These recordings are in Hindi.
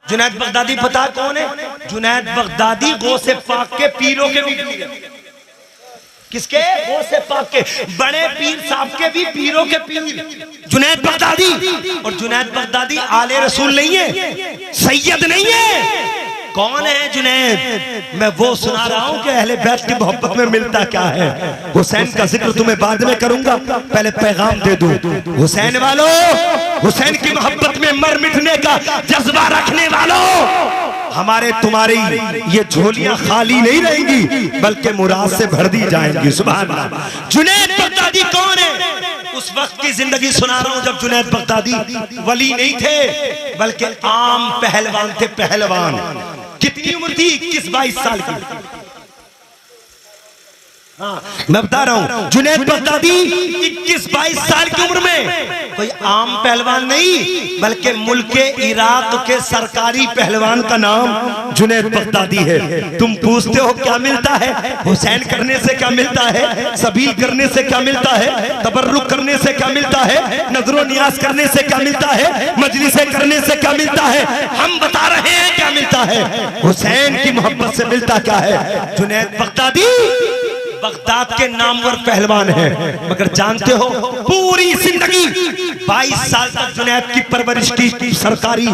जुनैद बगदादी पता कौन है? जुनैद बगदादी गौसे पाक के पीरों के भी पीर है। किसके? गौसे पाक के, बड़े पीर साहब के भी पीरों के पीर जुनैद बगदादी। और जुनैद बगदादी आले रसूल नहीं है, सैयद नहीं है। कौन है जुनैद? मैं वो सुना रहा हूं कि अहले बैत की मोहब्बत में मिलता क्या है। हुसैन का जिक्र तुम्हें बाद में करूंगा, पहले पैगाम दे दूं। हुसैन वालों, हुसैन की मोहब्बत में मर मिटने का जज्बा रखने वालों, हमारे तुम्हारी ये झोलियां खाली नहीं रहेंगी बल्कि मुराद से भर दी जाएंगी। सुभान अल्लाह। जुनैद बगदादी कौन है? उस वक्त की जिंदगी सुना रहा हूं जब जुनैद बगदादी वली नहीं थे बल्कि आम पहलवान थे। पहलवान। कितनी उम्र थी? 21-22 साल की। हाँ, मैं बता रहा हूं जुनैद बगदादी 21-22 साल की उम्र में कोई आम पहलवान नहीं बल्कि मुल्क इराक के सरकारी पहलवान का नाम जुनैद बगदादी है। तुम पूछते हो क्या मिलता है? हुसैन करने से क्या मिलता है? सबील करने से क्या मिलता है? तबर्रुक करने से क्या मिलता है? नजरो नियाज करने से क्या मिलता है? मजलिसें करने से क्या मिलता है? हम बता रहे हैं क्या मिलता है। हुसैन की मोहब्बत से मिलता क्या है। जुनैद बगदादी बगदाद के नामवर पहलवान है, मगर जानते हो पूरी जिंदगी 22 साल तक जुनैद की परवरिश की सरकारी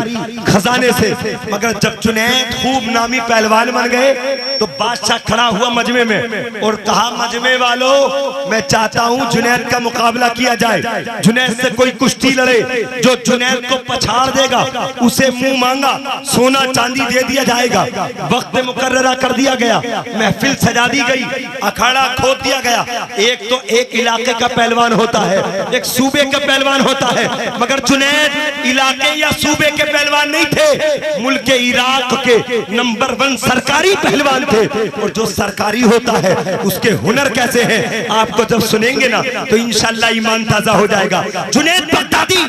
खजाने से। मगर जब जुनैद खूब नामी पहलवान बन गए तो बादशाह खड़ा हुआ मजमे में और कहा, मजमे वालों मैं चाहता हूं जुनैद का मुकाबला किया जाए। जुनैद से कोई कुश्ती लड़े, जो जुनैद को पछाड़ देगा उसे मुंह मांगा सोना चांदी दे दिया जाएगा। वक्त मुकर्ररा कर दिया गया, महफिल सजा दी गई, अखाड़ा खोद दिया गया। एक तो एक इलाके का पहलवान होता है, एक सूबे का पहलवान होता है, मगर जुनैद इलाके या सूबे के पहलवान नहीं थे, मुल्क इराक के नंबर 1 सरकारी पहलवान थे। और जो सरकारी होता है उसके हुनर कैसे हैं आपको जब सुनेंगे ना तो इंशाअल्लाह ईमान ताजा हो जाएगा। जुनैद बगदादी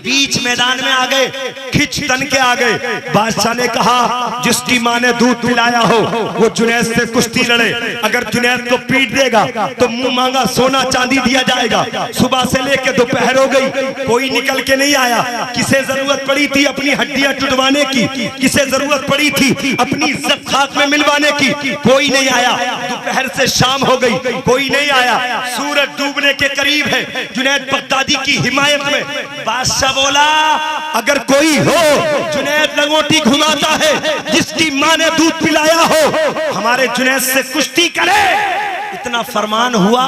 बीच मैदान में आ गए, खिंच तन के आ गए। बादशाह ने कहा, जिसकी मां ने दूध पिलाया हो वो जुनैद से कुश्ती लड़े। अगर जुनैद को पीट देगा तो मुंह मांगा सोना चांदी दिया जाएगा। सुबह से लेकर दोपहर हो गई, कोई निकल के नहीं आया। किसे जरूरत पड़ी थी अपनी हड्डियां टुटवाने की, किसे जरूरत पड़ी थी अपनी इज्जत खाक में मिलवाने की, कोई नहीं आया। दोपहर से शाम हो गई, कोई नहीं आया। सूरज डूबने के करीब है। जुनैद बगदादी की हिमायत में बादशाह बोला, अगर कोई हो जुनैद लंगोटी घुमाता है, जिसकी मां ने दूध पिलाया हो, हमारे जुनैद से कुश्ती करे। इतना फरमान हुआ।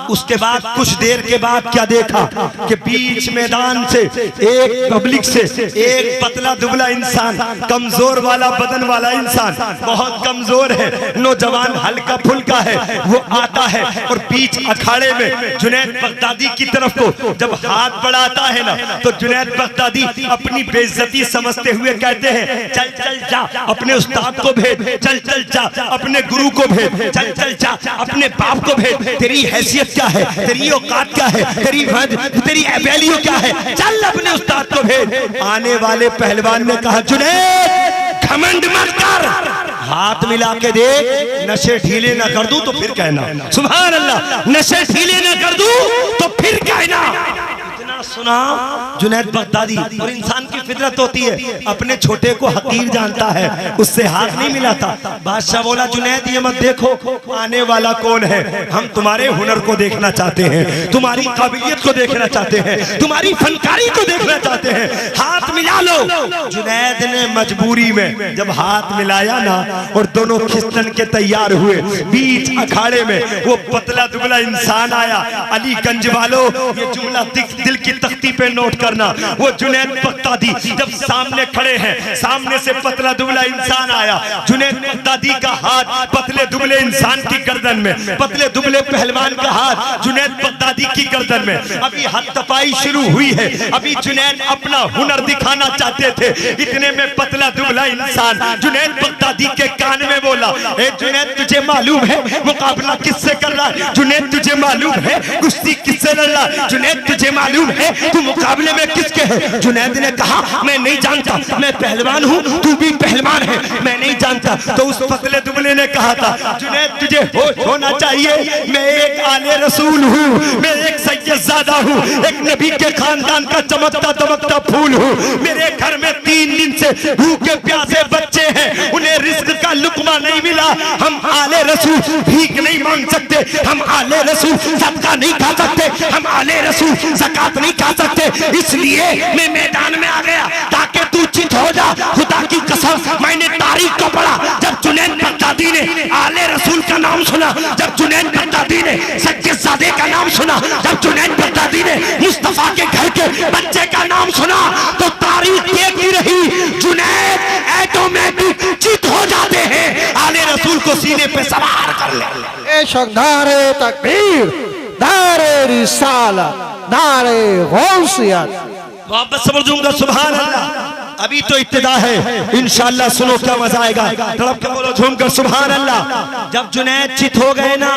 उसके बाद कुछ देर के बाद क्या देखा कि बीच मैदान से एक पब्लिक से एक पतला दुबला इंसान, कमजोर वाला बदन वाला इंसान, बहुत कमजोर है, नौजवान हल्का फुल्का है, वो आता है और बीच अखाड़े में जुनैद बगदादी की तरफ को जब हाथ बढ़ाता है ना तो जुनैद बगदादी अपनी बेइज्जती समझते हुए कहते हैं, चल चल जा अपने उस्ताद को भेज, चल चल जा अपने गुरु को भेज, चल चल जा अपने बाप को भेज। तेरी हैसियत क्या है, तेरी औकात क्या है, तेरी वैल्यू क्या है, चल अपने उस्ताद को भेज। आने वाले पहलवान ने कहा, जुनैद घमंड मत कर, हाथ मिला के देख, नशे ढीले ना कर दूं तो फिर कहना। सुभान अल्लाह। नशे ढीले ना कर दूं तो फिर कहना। सुना जुनैद बगदादी। और इंसान की फितरत होती है, अपने छोटे को हकीर जानता है, उससे हाथ नहीं मिलाता। बादशाह बोला, जुनैद ये मत देखो आने वाला कौन है, हम तुम्हारे हुनर को देखना चाहते हैं, तुम्हारी काबिलियत को देखना चाहते हैं, तुम्हारी फनकारी को देखना चाहते हैं, हाथ मिला लो। जुनैद ने मजबूरी में जब हाथ मिलाया ना और दोनों खिस्तन के तैयार हुए, बीच अखाड़े में वो पतला दुबला इंसान आया। अलीगंज वालों ये जुमला दिल की तख्ती पे नोट करना। वो जुनैद बगदादी जब सामने खड़े हैं, सामने से पतला दुबला इंसान आया। जुनैद बगदादी का हाथ पतले दुबले इंसान की गर्दन में, पतले दुबले पहलवान का हाथ जुनैद बगदादी की गर्दन में। अभी हाथापाई शुरू हुई है, अभी जुनैद अपना हुनर दिखाना चाहते थे। इतने में पतला दुबला इंसान जुनैद बगदादी के कान में बोला, ए जुनैद तुझे मालूम है मुकाबला किससे कर रहा है? जुनैद तुझे मालूम है कुश्ती किससे लड़ रहा है? जुनैद तुझे मालूम है, तू मुकाबले में किसके है? जुनैद ने कहा मैं नहीं जानता, मैं पहलवान हूँ, तू भी पहलवान है, मैं नहीं जानता। तो उस पतले दुबले ने कहा था जुनैद तुझे होश होना चाहिए, मैं एक आले रसूल हूँ, मैं एक सैयदजादा हूँ, एक नबी के खानदान का चमकता दमकता फूल हूँ। मेरे घर में 3 दिन से भूखे प्यासे बच्चे हैं, उन्हें रिस्क का लुकमा नहीं मिला। हम आले रसूल भीख नहीं मांग सकते, हम आले रसूल सदका नहीं खा सकते, हम आले रसूल ज़कात नहीं खा सकते। इसलिए मैं मैदान में आ गया ताकि तू चित हो जा। खुदा की कसम मैंने तारीख को पढ़ा, जब जुनैद बगदादी ने आले रसूल का नाम सुना, जब जुनैद बगदादी ने सैयदजादे का नाम सुना, जब जुनैद बगदादी ने मुस्तफा के घर के बच्चे का नाम सुना, तो तारीख देखती रही। जुनैद ऑटोमेटिक चित हो जाते हैं, आले रसूल को सीने पे सवार कर ले। बेशक नारे तकबीर, नारे रिसालत, नारे गौसियत। वापस समझ दूंगा सुभान अल्लाह। अभी तो इब्तिदा है, इंशाअल्लाह सुनो क्या मजा आएगा। तड़प के बोलो झूमकर सुभान अल्लाह। जब जुनैद चित हो गए ना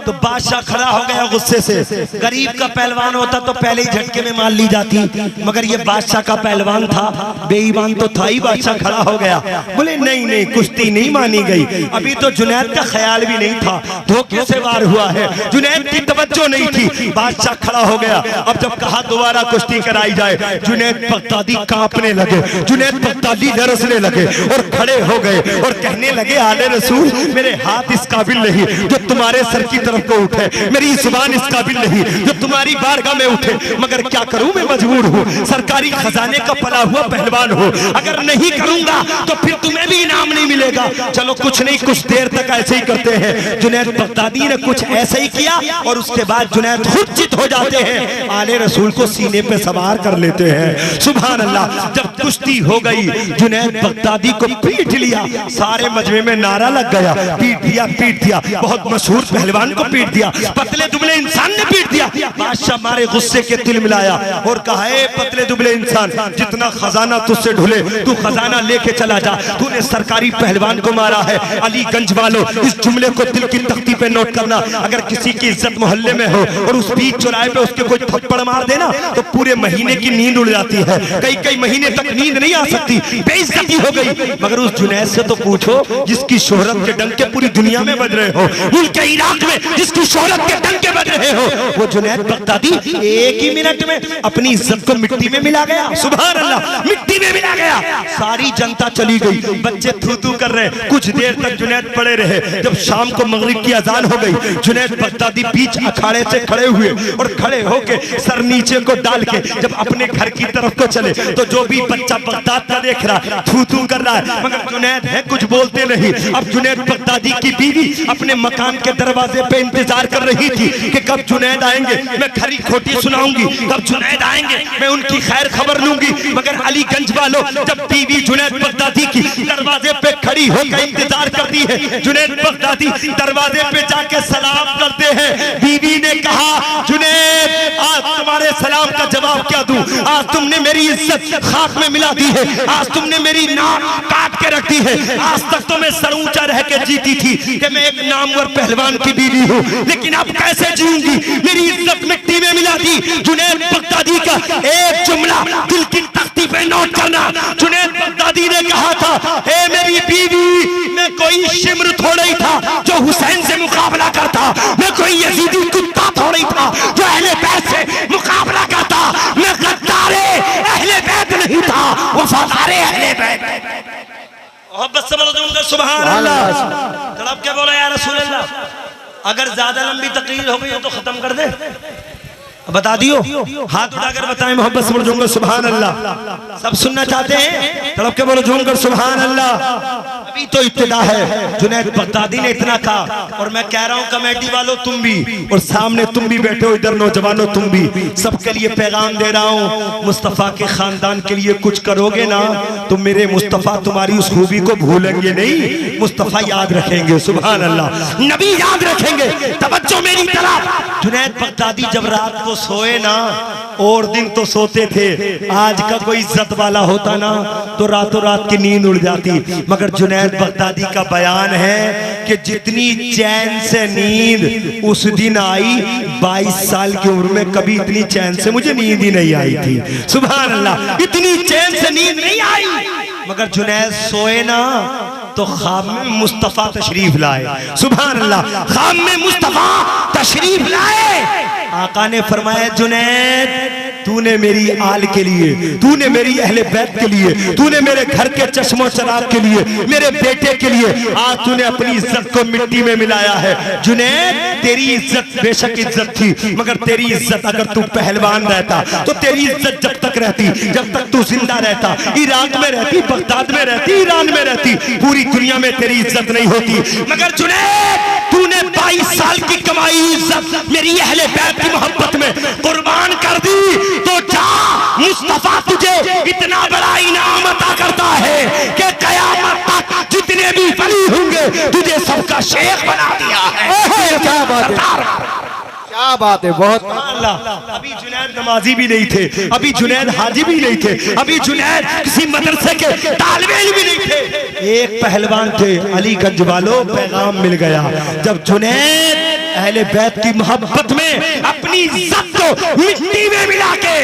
तो बादशाह खड़ा हो गया गुस्से से। गरीब का पहलवान होता तो पहले ही झटके में मार ली जाती, मगर ये बादशाह का पहलवान था, बेईमान तो था ही। बादशाह खड़ा हो गया, बोले नहीं नहीं कुश्ती नहीं मानी गई। अभी तो जुनैद का ख्याल भी नहीं था, धोखे से वार हुआ है, जुनैद की तवज्जो नहीं थी। बादशाह खड़ा हो गया। अब जब कहा दोबारा कुश्ती कराई जाए, जुनैद बगदादी कांपने लगे, जुनैद बगदादी लरसने लगे और खड़े हो गए और कहने लगे आले रसूल मेरे हाथ इस काबिल नहीं जो तुम्हारे सर की तरफ को उठे, मेरी जुबान इस काबिल नहीं जो तुम्हारी बारगाह में उठे, मगर क्या करूं मैं मजबूर हूं। सरकारी खजाने का पला हुआ पहलवान हो, अगर नहीं करूंगा तो फिर तुम्हें भी इनाम नहीं मिलेगा। चलो कुछ नहीं, कुछ देर तक ऐसे ही करते हैं। जुनैद बगदादी ने कुछ ऐसे ही किया और उसके बाद जुनैद खुद चित हो जाते हैं, आले रसूल को सीने पे सवार कर लेते हैं। सुभान अल्लाह। जब कुश्ती हो गई, जुनैद बगदादी को पीट लिया, सारे मजमे में नारा लग गया, पीट दिया पीट दिया। बहुत मशहूर पहलवान को पीट दिया, पतले दुबले इंसान ने पीट दिया। बादशाह मारे गुस्से के तिल मिलाया और कहा ए पतले दुबले इंसान, जितना खजाना तुझसे ढुले तू खजाना लेके चला जा, तूने सरकारी पहलवान को मारा है। अलीगंज वालों इस जुमले को दिल की तख्ती पे नोट करना, अगर किसी की इज्जत मोहल्ले में हो और उस बीच चौराहे पे उसके कोई थप्पड़ मार देना तो पूरे महीने की नींद उड़ जाती है, कई कई महीने तक नींद नहीं आ सकती, बेइज्जती हो गई। मगर उस जुनैद से तो पूछो जिसकी शोहरत के डंके पूरी दुनिया में बज रहे हो, उनके इराक में जिसकी शोहरत के डंके बज रहे हो, वो जुनैद बगदादी एक ही मिनट में अपनी इज्जत को मिट्टी में मिला गया। सुभान अल्लाह, मिट्टी में मिला गया। सारी जनता चली गई, बच्चे थू थू कर रहे। कुछ देर तक जुनैद पड़े रहे। जब शाम को मगरिब की अजान हो गई, जुनैद बगदादी बीच अखाड़े से खड़े हुए और खड़े होके सर नीचे को डाल के जब अपने घर की तरफ को चले तो जो भी बच्चा बगदाद का देख रहा थू थू कर रहा है, मगर जुनैद है कुछ बोलते नहीं। अब जुनैद बगदादी की बीवी अपने मकान के दरवाजे पे इंतजार कर रही थी कि कब जुनैद आएंगे, मैं खरी खोटी सुनाऊंगी, कब जुनैद आएंगे मैं उनकी खैर खबर लूंगी। मगर अलीगंज वालों जब बीवी जुनैद बगदादी की दरवाजे पे खड़ी होकर इंतजार करती है, जुनैद बगदादी दरवाजे पे जाके सलाम करते हैं। बीवी ने कहा जुनैद आज तुम्हारे सलाम का जवाब क्या दूं, आज तुमने मेरी इज्जत खाक में मिला दी है, आज तुमने मेरी नाक काट के रख दी है। आज तक तो मैं सर ऊंचा रह के जीती थी कि मैं एक नामवर पहलवान की बीवी हूँ, लेकिन अब कैसे जीऊंगी, मेरी इज्जत मिट्टी में मिला दी। जुनैद बगदादी का एक जुमला दिल की तख्ती पे नोट करना। जुनैद बगदादी ने कहा था हे मेरी बीवी, मैं कोई शिम्र थोड़ा ही था जो हुसैन से मुकाबला करता, मैं कोई यजीदी कुत्ता थोड़ा ही था जो अहले बैत से मुकाबला करता, मैं गद्दारे अहले बैत नहीं था, वफादारे अहले बैत। मोहब्बत से बोलो दूंगा सुभान अल्लाह। तड़प के बोलो या रसूल अल्लाह। अगर ज्यादा लंबी तकरीर हो गई हो तो खत्म कर दे, बता दियो, हाथ उठाकर बताएं। मोहब्बत से बोलो दूंगा सुभान अल्लाह। सब सुनना चाहते हैं, तड़प के बोलो दूंगा सुभान अल्लाह। अभी तो इब्तिदा है, जुनैद बगदादी ने इतना कहा और मैं कह रहा हूँ कमेटी वालों तुम भी और सामने तुम भी बैठे हो, इधर नौजवानों तुम भी, सबके लिए पैगाम दे रहा हूँ। मुस्तफा के खानदान के लिए कुछ करोगे ना तो मेरे मुस्तफा तुम्हारी उस खूबी को भूलेंगे नहीं, मुस्तफा याद रखेंगे। सुभान अल्लाह, नबी याद रखेंगे। तवज्जो मेरी तरफ। जुनैद बगदादी जब रात को सोए ना, और दिन तो सोते थे, आज का कोई इज्जत वाला होता ना तो रातों रात की नींद उड़ जाती। मगर जुनैद बगदादी का बयान है कि जितनी चैन से नींद उस दिन आई, 22 साल की उम्र में कभी इतनी चैन से मुझे नींद ही नहीं आई थी। सुभान अल्लाह, इतनी चैन से नींद नहीं आई। मगर जुनैद सोए ना तो ख्वाब में मुस्तफा तशरीफ लाए। सुभान अल्लाह, ख्वाब में मुस्तफा तशरीफ लाए। आका ने फरमाया, जुनैद तूने मेरी आल के लिए, तूने मेरी अहले बैत के लिए, तूने मेरे घर के चश्मो चराग के लिए, मेरे बेटे के लिए आज तूने अपनी इज्जत को मिट्टी में मिलाया है। जुनैद तेरी इज्जत बेशक इज्जत थी, मगर तेरी इज्जत अगर तू पहलवान रहता तो तेरी इज्जत जब तक रहती, जब तक तू जिंदा रहता, इराक में रहती, बगदाद में रहती, ईरान में रहती, पूरी दुनिया में तेरी इज्जत नहीं होती। मगर जुनैद तूने 22 साल की कमाई इज्जत मेरी अहले बैत की मोहब्बत में कुर्बान कर दी, तो जा मुस्तफा तुझे इतना बड़ा इनाम अता करता है कि कयामत तक जितने भी वली होंगे तुझे सबका शेख बना दिया है। क्या बात है, क्या बात है, बहुत अल्लाह। अभी जुनैद नमाजी भी नहीं थे, अभी जुनैद हाजी भी नहीं थे, अभी जुनैद किसी मदरसे के तालिबे इल्म भी नहीं थे। एक पहलवान थे, अलीगंज वालों, पैगाम मिल गया। जब जुनैद अहले बैत की मोहब्बत में अपनी इज्जत को मिट्टी में मिला के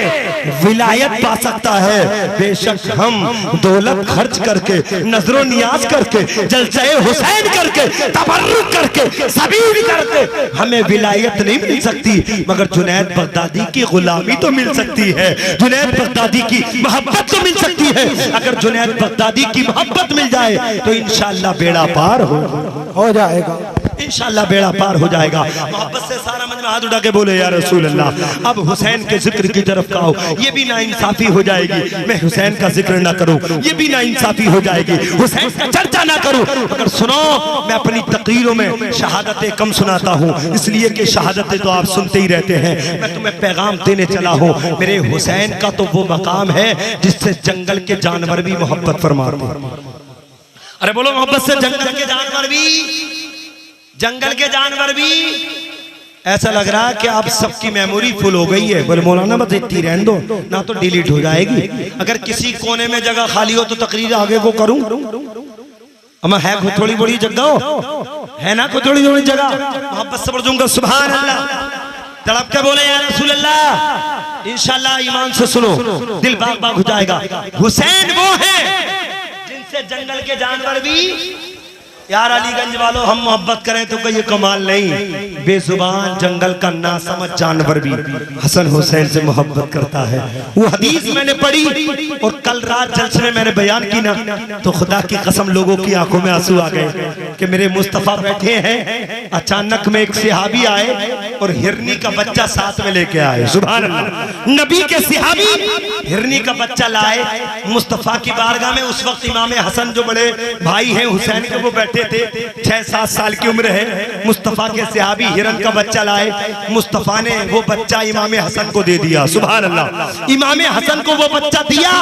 विलायत पा सकता है, बेशक हम दौलत खर्च करके, नजरो नियाज करके, जलसे हुसैन करके, तबर्रुक करके, सबीर करके हमें विलायत नहीं मिल सकती, मगर जुनैद बगदादी की गुलामी तो मिल सकती है, जुनैद बगदादी की मोहब्बत तो मिल सकती है। अगर जुनैद बगदादी की मोहब्बत मिल जाए तो इंशाअल्लाह बेड़ा पार हो जाएगा, इंशाअल्लाह बेड़ा पार हो जाएगा। मोहब्बत से सारा मजमा हाथ उठा के बोले या रसूल अल्लाह। अब हुसैन के जिक्र की तरफ आओ, ये भी ना इंसाफी हो जाएगी मैं हुसैन का जिक्र ना करूं, ये भी ना इंसाफी हो जाएगी हुसैन का चर्चा ना करूं। अगर सुनो, मैं अपनी तकरीरों में शहादतें कम सुनाता हूं, इसलिए कि शहादतें तो आप सुनते ही रहते हैं। मैं तुम्हें पैगाम देने चला हूं, मेरे हुसैन का तो वो मकाम है जिससे जंगल के जानवर भी मोहब्बत फरमाते हैं। अरे बोलो, मोहब्बत से जंगल के जानवर भी, जंगल के जानवर भी। ऐसा लग रहा है कि अब सबकी मेमोरी फुल हो गई है। बोले मौलाना बस इतनी रहने दो ना, तो डिलीट हो जाएगी। अगर किसी कोने में जगह खाली हो तो तकरीर आगे को करूं। अमा है को थोड़ी बड़ी जगह है ना, को थोड़ी थोड़ी जगह मोहब्बत से पढ़ूंगा। सुभान अल्लाह, तड़प के बोले या रसूल अल्लाह। इंशाल्लाह ईमान से सुनो, दिल बाग बाग हो जाएगा। हुसैन वो है जिनसे जंगल के जानवर भी, यार अलीगंज वालों हम मोहब्बत करें तो कोई कमाल नहीं, बेजुबान जंगल का ना समझ जानवर भी हसन हुसैन से मोहब्बत करता है। वो हदीस मैंने पढ़ी और कल रात जलसे में मैंने बयान की ना, तो खुदा की कसम लोगों की आंखों में आंसू आ गए कि मेरे मुस्तफा बैठे हैं, अचानक में एक सिहाबी आए और हिरनी का बच्चा साथ में लेके आए। सुभान अल्लाह, नबी के सिहाबी हिरनी का बच्चा लाए मुस्तफा की बारगाह में। उस वक्त इमाम हसन जो बड़े भाई हैं हुसैन के, वो बैठे थे, 6-7 साल की उम्र है। मुस्तफा के सहाबी हिरन का बच्चा लाए, मुस्तफा ने वो बच्चा इमाम हसन को दे दिया। सुभान अल्लाह, इमाम हसन को वो बच्चा दिया।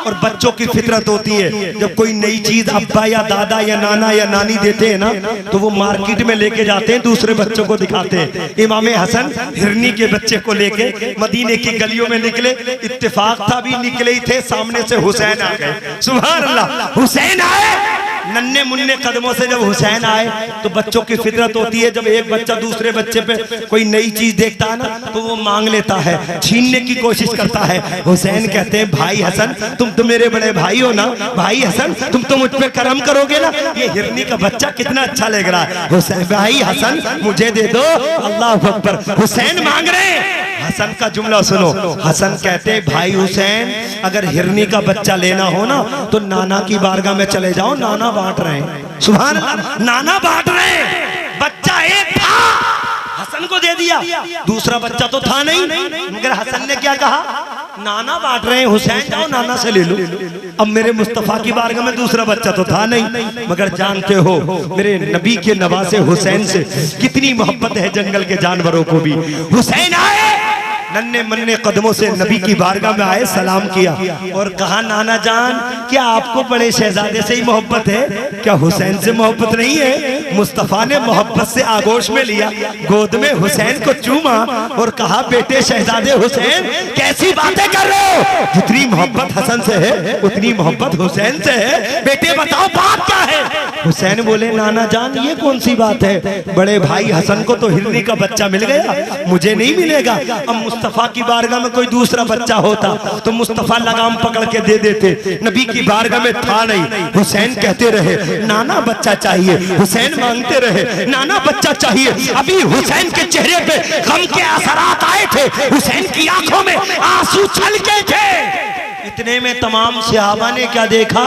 और बच्चों की फितरत होती है, जब कोई नई चीज अब्बा या दादा या नाना या नानी देते हैं ना, तो वो मार्केट में लेके जाते हैं, दूसरे बच्चों को दिखाते हैं। इमाम हसन हिरनी के बच्चे को लेके मदीने की गलियों में निकले, इत्तेफाक था भी निकले ही थे, सामने से हुसैन आ गए। सुभान अल्लाह, हुसैन आए नन्हे मुन्ने कदमों से। जब हुसैन आए तो बच्चों की फितरत होती है, जब एक बच्चा दूसरे बच्चे पे कोई नई चीज देखता है ना, तो वो मांग लेता है, छीनने की कोशिश करता है। हुसैन कहते हैं, भाई हसन तुम तो मेरे बड़े भाई हो ना, भाई हसन तुम तो मुझ पे करम करोगे ना, ये हिरनी का बच्चा कितना अच्छा लग रहा है। हुसैन, भाई हसन मुझे दे दो। अल्लाह अकबर, हुसैन मांग रहे। हसन का जुमला सुनो, हसन कहते भाई हुसैन अगर हिरनी का बच्चा लेना हो ना तो नाना की बारगाह में चले जाओ, नाना बांट रहे हैं। सुभान अल्लाह, नाना बांट रहे हैं। बच्चा एक था, हसन को दे दिया, दूसरा बच्चा तो था नहीं, मगर हसन ने क्या कहा, नाना बांट रहे हैं, हुसैन जाओ नाना से ले लो। अब मेरे मुस्तफा की बारगाह में दूसरा बच्चा तो था नहीं, मगर जानते हो मेरे नबी के नवासे हुसैन से कितनी मोहब्बत है जंगल के जानवरों को भी। हुसैन आए, नन्हे मन्ने कदमों से नबी की बारगाह में आए, सलाम किया और कहा, नाना जान क्या आपको बड़े शहजादे से ही मोहब्बत है? क्या हुसैन से मोहब्बत नहीं है? मुस्तफा ने मोहब्बत से आगोश में लिया, गोद में हुसैन को चूमा और कहा, बेटे शहजादे हुसैन कैसी बातें कर रहे हो? जितनी मोहब्बत हसन से है उतनी मोहब्बत हुसैन से है, बेटे बताओ बात क्या है? हुसैन बोले, नाना जान ये कौन सी बात है? बड़े भाई हसन को तो हिरनी का बच्चा मिल गया, मुझे नहीं मिलेगा। अब मुस्तफा की बारगाह में कोई दूसरा बच्चा होता तो मुस्तफा लगाम पकड़ के दे देते, नबी की बारगाह में था नहीं। हुसैन कहते रहे, नाना बच्चा चाहिए, हुसैन मांगते रहे, नाना बच्चा चाहिए। अभी हुसैन के चेहरे पे गम के असरात आए थे, हुसैन की आंखों में आंसू छलके थे। इतने में तमाम सहाबा ने क्या देखा,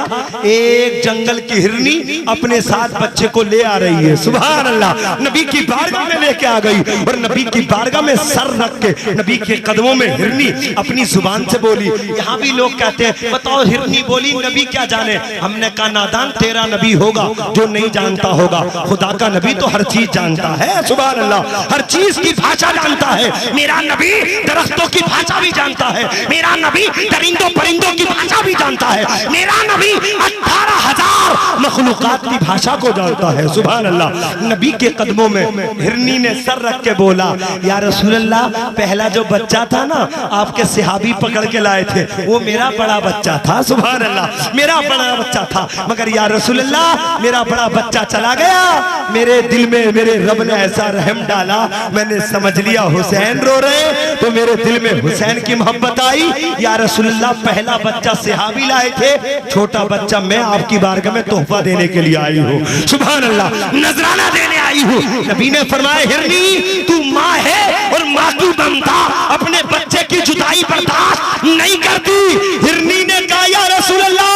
एक जंगल की हिरनी अपने साथ बच्चे को ले आ रही है। सुभान अल्लाह, नबी की बारगाह में लेके आ गई और नबी की बारगाह में सर रख के नबी के कदमों में हिरनी अपनी जुबान से बोली। यहाँ भी लोग कहते हैं, बताओ हिरनी बोली, नबी क्या जाने? हमने कहा, नादान तेरा नबी होगा जो नहीं जानता होगा, खुदा का नबी तो हर चीज जानता है। सुभान अल्लाह, हर चीज की भाषा जानता है। मेरा नबी दरख्तों की भाषा भी जानता है, मेरा नबी दरिंदों परिंदों की भाषा भी जानता है, मेरा नबी 18,000 मखलूकात की भाषा को जानता है। सुभान अल्लाह। नबी के कदमों में हिरनी ने सर रख के बोला, या रसूल अल्लाह, पहला जो बच्चा था ना आपके सहाबी पकड़ के लाए थे, वो मेरा बड़ा बच्चा था। सुभान अल्लाह, मेरा बड़ा बच्चा था, मगर या रसूल अल्लाह मेरा बड़ा बच्चा चला गया, मेरे दिल में मेरे रब ने ऐसा रहम डाला, मैंने समझ लिया हुसैन रो रहे, तो मेरे दिल में हुसैन की मोहब्बत आई। या रसूल अल्लाह, पहला बच्चा सहाबी लाए थे, छोटा बच्चा मैं आपकी बारगाह में तोहफा देने के लिए आई हूँ। सुभान अल्लाह, नजराना देने आई हूँ। नबी ने फरमाया, हिरनी तू माँ है और माँ की ममता अपने बच्चे की जुदाई बर्दाश्त नहीं करती। हिरनी ने कहा, या रसूल अल्लाह,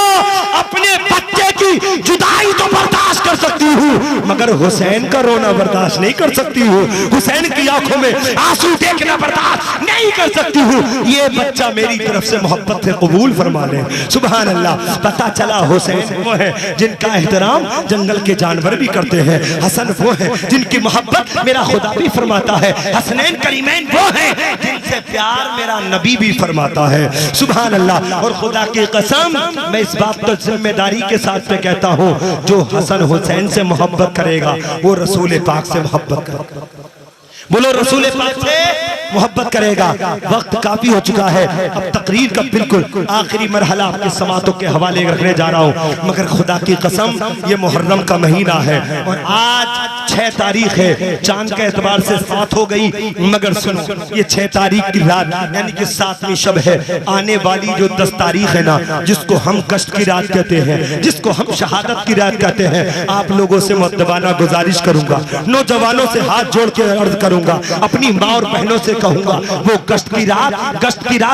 अपने बच्चे की जुदाई तो बर्दाश्त कर सकती हूँ, मगर हुसैन का रोना बर्दाश्त नहीं कर सकती हूँ, हुसैन की आंखों में आंसू देखना बर्दाश्त नहीं कर सकती हूँ। ये बच्चा मेरी तरफ से मोहब्बत से कबूल फरमा ले। सुभान अल्लाह। पता चला हुसैन वो है जिनका एहतराम जंगल के जानवर भी करते हैं, हसन वो है जिनकी मोहब्बत मेरा खुदा भी फरमाता है, हसनैन करीमैन वो है जिनसे प्यार मेरा नबी भी फरमाता है। सुभान अल्लाह। और खुदा की कसम, मैं इस बात को जिम्मेदारी के साथ पे कहता हूँ, जो हसन हुसैन से मोहब्बत करेगा वो रसूल पाक से मोहब्बत करेगा। बोलो, रसूल पाक से मोहब्बत करेगा। वक्त काफी हो चुका है, अब तकरीर का बिल्कुल आखिरी मरहला आपके समातों के हवाले रखने जा रहा हूँ, मगर खुदा की कसम ये मुहर्रम का महीना है और आज 6 तारीख है, चांद के एतबार से 7 हो गई, मगर सुनो, ये 6 तारीख की रात यानी कि 7वीं शब है। आने वाली जो 10 तारीख है ना, जिसको हम कष्ट की रात कहते हैं, जिसको हम शहादत की रात कहते हैं, आप लोगों से मुअद्दबाना गुजारिश करूंगा, नौजवानों से हाथ जोड़ के अर्ज करूंगा, अपनी माँ और बहनों से कहूंगा, वो गश्त की रात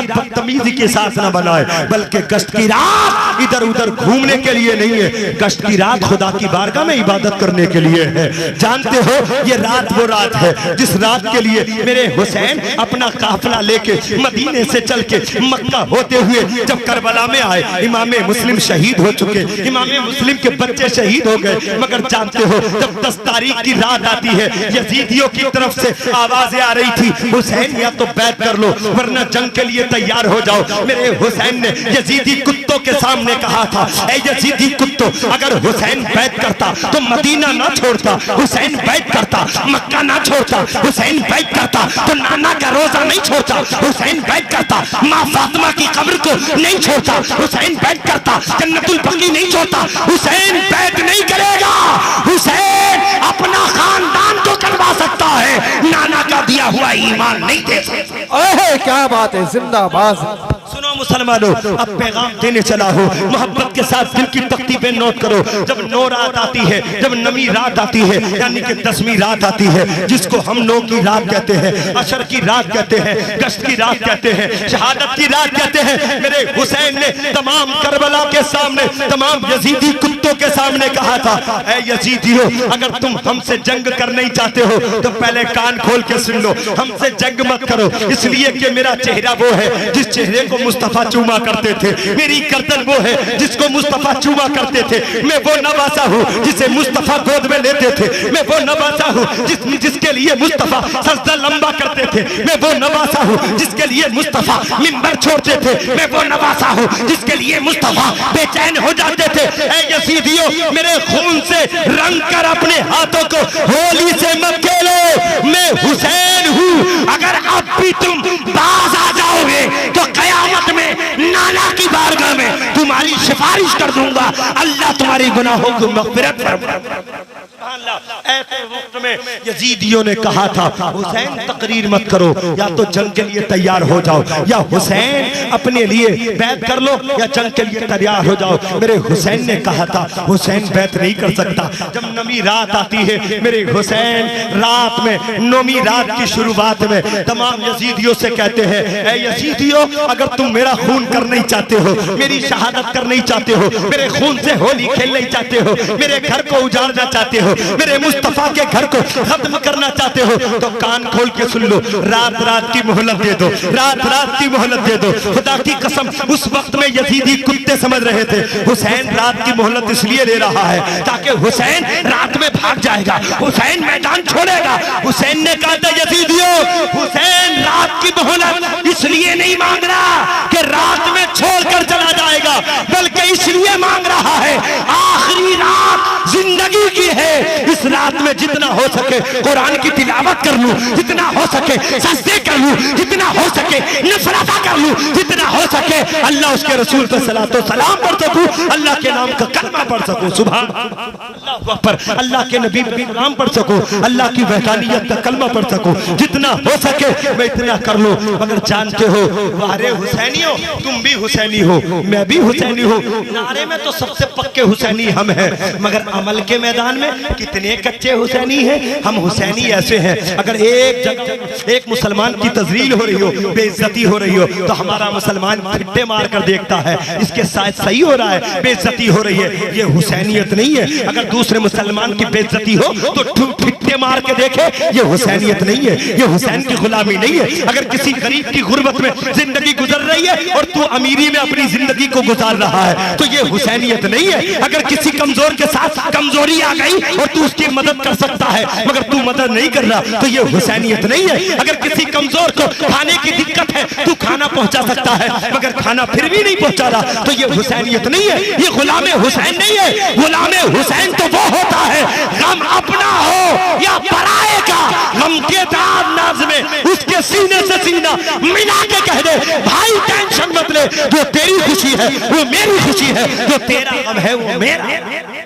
बदतमीजी के साथ ना बनाए, बल्कि गश्त की रात इधर उधर घूमने के लिए नहीं है, गश्त की रात खुदा की बारगाह में इबादत करने के लिए है। जानते हो, ये रात वो रात है जिस रात के लिए मेरे हुसैन अपना काफिला लेके मदीने से चल के मक्का होते हुए जब करबला में आए, इमाम मुस्लिम शहीद हो चुके, इमाम मुस्लिम के बच्चे शहीद हो गए, मगर जानते हो जब 10 तारीख की रात आती है, यजीदियों की तरफ से आवाजें आ रही थी, हुसैन या तो बैत कर लो वरना जंग के लिए तैयार हो जाओ। मेरे हुसैन ने यजीदी कुत्तों के सामने कहा था, ऐ यजीदी कुत्तों, अगर हुसैन बैत करता तो मदीना ना छोड़ता, हुसैन बैत करता मक्का ना छोड़ता, हुसैन बैत करता तो नाना का रोजा नहीं छोड़ता, हुसैन बैत करता माँ फातिमा की कब्र को नहीं छोड़ता, हुसैन बैत करता जन्नतुल बकी नहीं छोड़ता। हुसैन बैत नहीं करेगा, हुसैन अपना खानदान तो करवा सकता है, नाना का दिया हुआ ईमान नहीं दे सकता। ओहे क्या बात है, जिंदाबाद। सुनो मुसलमानों, अब पैगाम देने चला हो, मोहब्बत के साथ दिल की तख्ती पे नोट करो। जब 9 रात आती है, जब नवी रात आती है, यानी कि 10वीं रात आती है, जिसको हम 9 की रात कहते हैं, अशर की रात कहते हैं, गश्त की रात कहते हैं, शहादत की रात कहते हैं, मेरे हुसैन ने तमाम करबला के सामने, तमाम यजीदी कुत्तों के सामने कहा था, ऐ यजीदियों, अगर तुम हमसे जंग करना ही चाहते हो तो पहले कान खोल के सुन लो, हमसे जंग मत करो, इसलिए कि मेरा चेहरा वो है जिस चेहरे को मुस्तफा मुस्तफा चूमा करते थे, मेरी गर्दन वो है जिसको मुस्तफा चूमा करते थे। मैं वो नवासा हूँ जिसे मुस्तफा गोद में लेते थे। मैं वो नवासा हूँ जिसके लिए मुस्तफा सजदा लंबा करते थे। मैं वो नवासा हूँ जिसके लिए मुस्तफा मिंबर छोड़ते थे। मैं वो नवासा हूँ जिसके लिए मुस्तफा बेचैन हो जाते थे। ऐ यजीदियों, मेरे खून से रंग कर अपने हाथों को होली से मत खेलो। मैं हुसैन हूँ। अगर अब भी तुम बाज आ जाओगे तो कयामत में नाना की बारगाह में तुम्हारी सिफारिश कर दूंगा। अल्लाह तुम्हारी गुनाहों को मग़फ़िरत फरमाए। ऐसे वक्त में यजीदियों ने कहा था, हुसैन तकरीर मत करो, या तो जंग के लिए तैयार हो जाओ, या हुसैन अपने लिए बैत कर लो, या जंग के लिए तैयार हो जाओ। मेरे हुसैन ने कहा था, हुसैन बैत नहीं कर सकता। जब नमी रात आती है मेरे हुसैन रात में, नौमी रात की शुरुआत में तमाम यजीदियों से कहते हैं, ऐ यजीदियों, अगर तुम मेरा खून करना ही चाहते हो, मेरी शहादत करना ही चाहते हो, मेरे खून से होली खेलना ही चाहते हो, मेरे घर को उजाड़ना चाहते हो, मेरे मुस्तफा के घर को खत्म करना चाहते हो, तो कान खोल के सुन लो, रात रात की मोहलत दे दो, रात रात की मोहलत दे दो। खुदा की कसम, उस वक्त में यजीदी कुत्ते समझ रहे थे हुसैन रात की मोहलत इसलिए ले रहा है ताकि हुसैन रात में भाग जाएगा, हुसैन मैदान छोड़ेगा। हुसैन ने कहा था, यजीदियों, हुसैन रात की मोहलत इसलिए नहीं मांग रहा कि रात में छोड़कर चला जाएगा, बल्कि इसलिए मांग रहा है आखिरी रात जिंदगी की है, इस रात में जितना हो सके कुरान की तिलावत कर लूं, जितना हो सके सजदे कर लूं, जितना हो सके नफरत कर लूं, जितना हो सके अल्लाह उसके रसूल पे सलातो सलाम पढ़ सकूं, अल्लाह के नाम का कलमा पढ़ सकूं, सुभान अल्लाह अकबर, अल्लाह के नबी का नाम पढ़ सकूं, अल्लाह की वहदानियत का कलमा पढ़ सकूं, जितना हो सके मैं इतना कर लूं। मगर जानते हो, वारे हुसैनियों, तुम भी हुसैनी हो, मैं भी हुसैनी हूं। नारे में तो सबसे पक्के हुसैनी हम हैं, मगर अमल के मैदान में कितने कच्चे हुसैनी हैं। हम हुसैनी ऐसे हैं, अगर एक मुसलमान की तजलील हो रही हो, बेइज्जती हो रही हो, तो हमारा मुसलमान फिट्टे मार कर देखता है, इसके साथ सही हो रहा है, बेइज्जती हो रही है, ये हुसैनियत नहीं है। अगर दूसरे मुसलमान की बेइज्जती हो तो फिट्टे मार के देखे, ये हुसैनियत नहीं है, ये हुसैन की गुलामी नहीं है। अगर किसी गरीब की गुर्बत में जिंदगी गुजर रही है और तू अमीरी में अपनी जिंदगी को गुजार रहा है, तो ये हुसैनियत नहीं है। अगर किसी कमजोर के साथ कमजोरी आ गई और तू उसकी मदद कर सकता है मगर तू मदद नहीं कर रहा, तो ये हुसैनियत नहीं है। अगर किसी कमजोर को खाने की दिक्कत है, तू खाना पहुंचा सकता है मगर खाना फिर भी नहीं पहुंचा रहा, तो ये हुसैनियत नहीं है। ये गुलाम हुसैन नहीं है। गुलाम हुसैन तो वो होता है, गम अपना हो या पराये का, गम के नाज में उसके सीने से सीना मिला के कह दे, भाई टेंशन मत ले, जो तेरी खुशी है वो मेरी खुशी है, जो तेरा गम है वो मेरा।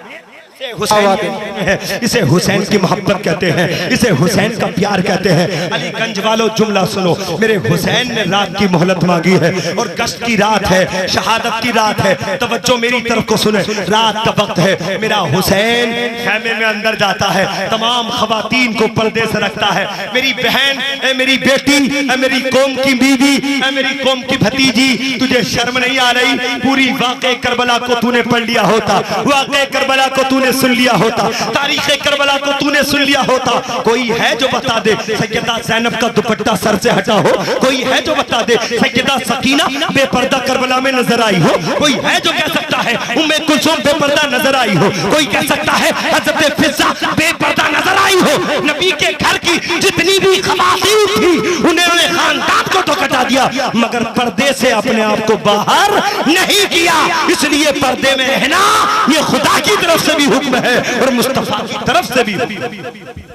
इसे हुसैन की मोहब्बत कहते हैं, इसे हुसैन का प्यार कहते हैं। अलीगंज वालों, जुमला सुनो, मेरे हुसैन ने रात की मोहलत मांगी है और गश्त की रात है, शहादत की रात है। तवज्जो मेरी तरफ को सुने, रात का वक्त है, मेरा हुसैन खैमे में अंदर जाता है, तमाम खवातीन को पर्दे से रखता है। मेरी बहन, मेरी बेटी, मेरी कौम की बीवी, मेरी कौम की भतीजी, तुझे शर्म नहीं आ रही? पूरी वाक़े करबला को तूने पढ़ लिया होता, वाक़े करबला को तूने सुन लिया होता, तारीख़ करबला को तूने सुन लिया होता। कोई है जो बता दे सैयदा ज़ैनब का दुपट्टा सर से हटा हो? कोई है जो बता दे सैयदा सकीना बेपर्दा करबला में नजर आई हो? कोई है जो कह सकता है उम्मे कुलसूम बेपर्दा नजर आई हो? कोई कह सकता है हज़रत फिज़्ज़ा बेपर्दा नजर आई हो? नबी के घर की जितनी भी ख़वातीन थी उन्होंने खानदान को तो कटा दिया, मगर पर्दे से अपने आप को बाहर नहीं किया। इसलिए पर्दे में रहना ये खुदा की तरफ से भी हुक्म है और मुस्तफा की तरफ से भी।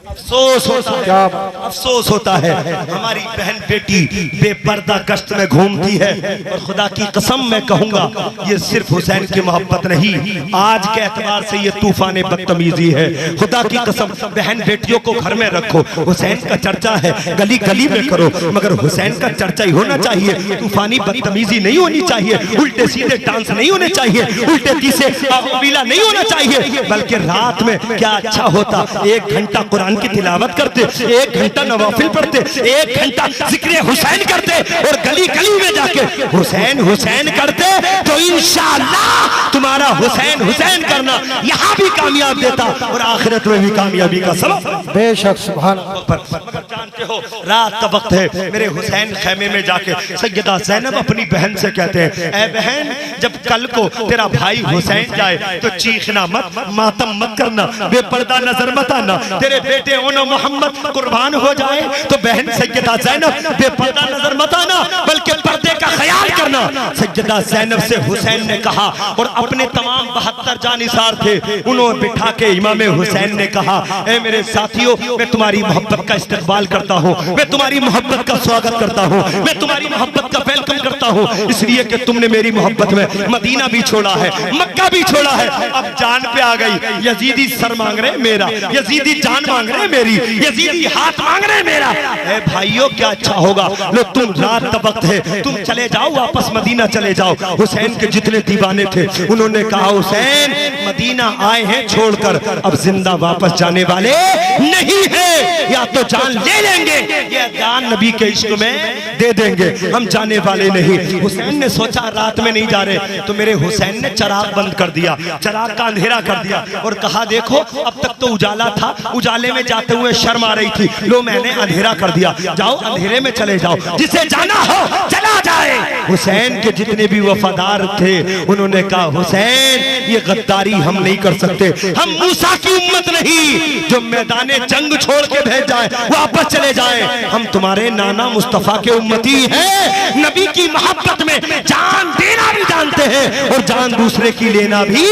अफसोस होता है, अफसोस होता है, हमारी बहन बेटी बेपर्दा गश्त में घूमती है। और खुदा की कसम मैं कहूंगा, ये सिर्फ हुसैन की मोहब्बत नहीं, आज के एतबार से ये तूफान बदतमीजी है। खुदा की कसम, बहन बेटियों को घर में रखो, हुसैन का चर्चा है, गली गली में करो, मगर हुसैन का चर्चा ही होना चाहिए। तूफानी बदतमीजी नहीं होनी चाहिए, उल्टे सीधे डांस नहीं होने चाहिए, उल्टे तीसे कबीला नहीं होना चाहिए। बल्कि रात में क्या अच्छा होता, 1 घंटा कुरान की तिलावत करते, 1 घंटा नवाफिल पढ़ते, 1 घंटा जिक्र हुसैन करते और गली गली में जाके हुसैन हुसैन करते, तो इंशाअल्लाह तुम्हारा हुसैन हुसैन करना यहाँ भी कामयाब देता और आखिरत में भी कामयाबी का सबब। बेशक सुभान मगर जानते हो रात का वक्त है, मेरे हुसैन खेमे में जाके सैयदा ज़ैनब अपनी बहन से कहते हैं, ऐ बहन जब कल को तेरा भाई हुसैन जाए तो चीखना मत, मातम मत करना, बेपर्दा नजर मत आना, तेरे बेटे ओनो मोहम्मद कुर्बान हो जाए तो बहन सैयदा ज़ैनब बेपर्दा नजर मत आना, बल्कि पर्दे का ख्याल करना। सैयदा ज़ैनब से हुसैन ने कहा, और अपने तमाम 72 जानिसार थे उन्होंने बिठा के इमाम हुसैन ने कहा, ऐ मेरे साथियों मैं तुम्हारी मोहब्बत का इस्तकबाल करता हूँ, मैं तुम्हारी मोहब्बत का स्वागत करता हूँ, मैं तुम्हारी मोहब्बत का वेलकम करता हूँ, इसलिए कि तुमने मेरी मोहब्बत में मदीना भी छोड़ा है, मक्का भी छोड़ा है, अब जान पे आ गई। यजीदी सर मांग रहे मेरा, यजीदी जान मांग रहे मेरी, यजीदी हाथ मांग रहे मेरा। ऐ भाइयों क्या अच्छा होगा, लो तुम रात का वक्त है, तुम चले जाओ वापस मदीना चले जाओ। हुसैन के जितने दीवाने थे उन्होंने कहा, हुसैन मदीना आए हैं छोड़कर, अब जिंदा वापस जाने वाले नहीं है, या तो जान ले लेंगे या जान नबी के इश्क में दे देंगे, हम जाने वाले नहीं। हुसैन ने सोचा रात में नहीं जा रहे, तो मेरे हुसैन ने चराग बंद कर दिया, चराग का अंधेरा कर दिया और कहा, देखो अब तक तो उजाला था, उजाले में जाते हुए शर्म आ रही थी, लो मैंने अंधेरा कर दिया, जाओ अंधेरे में चले जाओ, जिसे जाना हो चला जाए। हुसैन के जितने भी वफादार थे उन्होंने कहा, हुसैन ये गद्दारी हम नहीं कर सकते, हम मूसा की उम्मत नहीं जो मैदाने जंग छोड़ के भेज जाए वापस चले जाए, हम तुम्हारे नाना मुस्तफा के उम्मती हैं, नबी की मोहब्बत में जान देना भी जानते हैं और जान दूसरे की लेना भी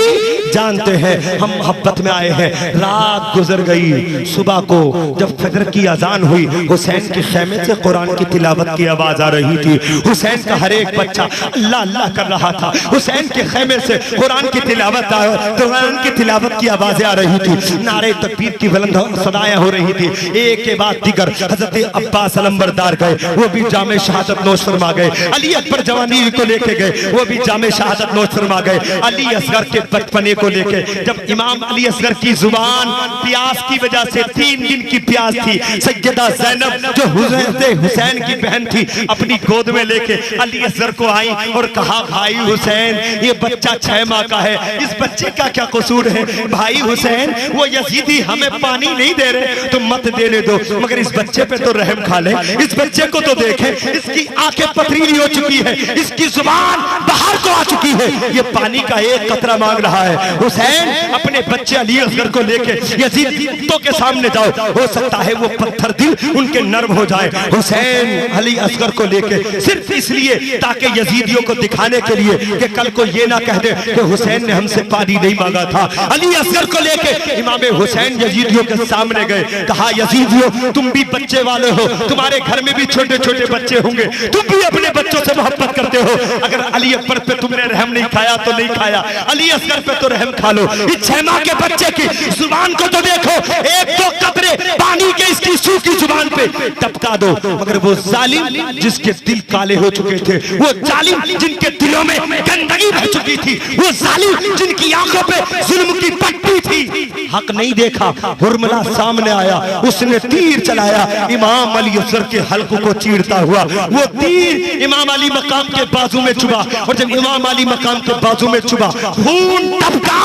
जानते हैं, हम मोहब्बत में आए हैं। रात गुजर गई, सुबह को जब फजर की अजान हुई, हुसैन के खेमे से कुरान की तिलावत की आवाज आ रही थी, हुसैन का हर एक बच्चा अल्लाह अल्लाह कर रहा था, हुसैन के खेमे से कुरान की तिलावत की आवाजें आ रही थी, नारे तकबीर की बुलंद सदाएं हो रही थी, एक के बाद दीगर। हजरत अब्बास अलंबरदार गए, वो भी जामे शहादत नोश फरमा गए, अली अकबर जवानी को लेके गए, वो भी जामे शहादत नोश फरमा गए, अली असगर के बचपने को लेके। जब इमाम अली असगर की जुबान प्यास की वजह से 3 दिन की प्यास थी, सैयदा ज़ैनब जो हुसैन की बहन थी अपनी गोद में लेके अली असगर को आई और कहा, भाई हुसैन ये बच्चा 6 माह का है, इस बच्चे का क्या कसूर है, भाई हुसैन वो यजीदी हमें पानी नहीं दे रहे तो मत देने दो, मगर इस बच्चे पे तो रहम खा ले, इस बच्चे को तो देखें, इसकी आंखें पथरीली हो चुकी है, इसकी जुबान बाहर को आ चुकी है, ये पानी का एक कतरा मांग रहा है। हुसैन अपने बच्चे अली असगर को लेके यजीदियों के सामने जाओ, हो सकता है वो पत्थर दिल उनके नर्म हो जाए। हुसैन अली असगर को लेके सिर्फ इसलिए ताकि यजीदियों को दिखाने के लिए कि कल को ये ना कह दे कि हुसैन ने हमसे पानी नहीं मांगा था, अली असगर को लेके इमाम हुसैन यजीदियों के सामने गए, कहा, यजीदियों तुम भी बच्चे वाले हो, तुम्हारे घर में भी छोटे छोटे बच्चे होंगे, तुम भी अपने बच्चों से मोहब्बत करते हो, अगर अली अकबर पे तुमने रहम नहीं खाया तो नहीं खाया, अली असगर पे तो रहम खा लो, इस 6 माह के बच्चे की जुबान को तो देखो, 1-2 कतरे पानी के इसकी सूखी जुबान पे टपका दो, मगर वो जालिम जिसके दिल काले हो चुके थे, वो जालिम जिनके दिलों में गंदगी भर चुकी थी, वो जालिम जिनकी आंखों पे जुल्म की पट्टी थी, हक नहीं देखा, हुरमला सामने आया, उसने तीर चलाया, इमाम अली असगर के हल्कों को चीरता हुआ, वो तीर इमाम अली मकाम के बाजू में चुभा, और जब इमाम अली मकाम के बाजू में चुभा, खून टपका,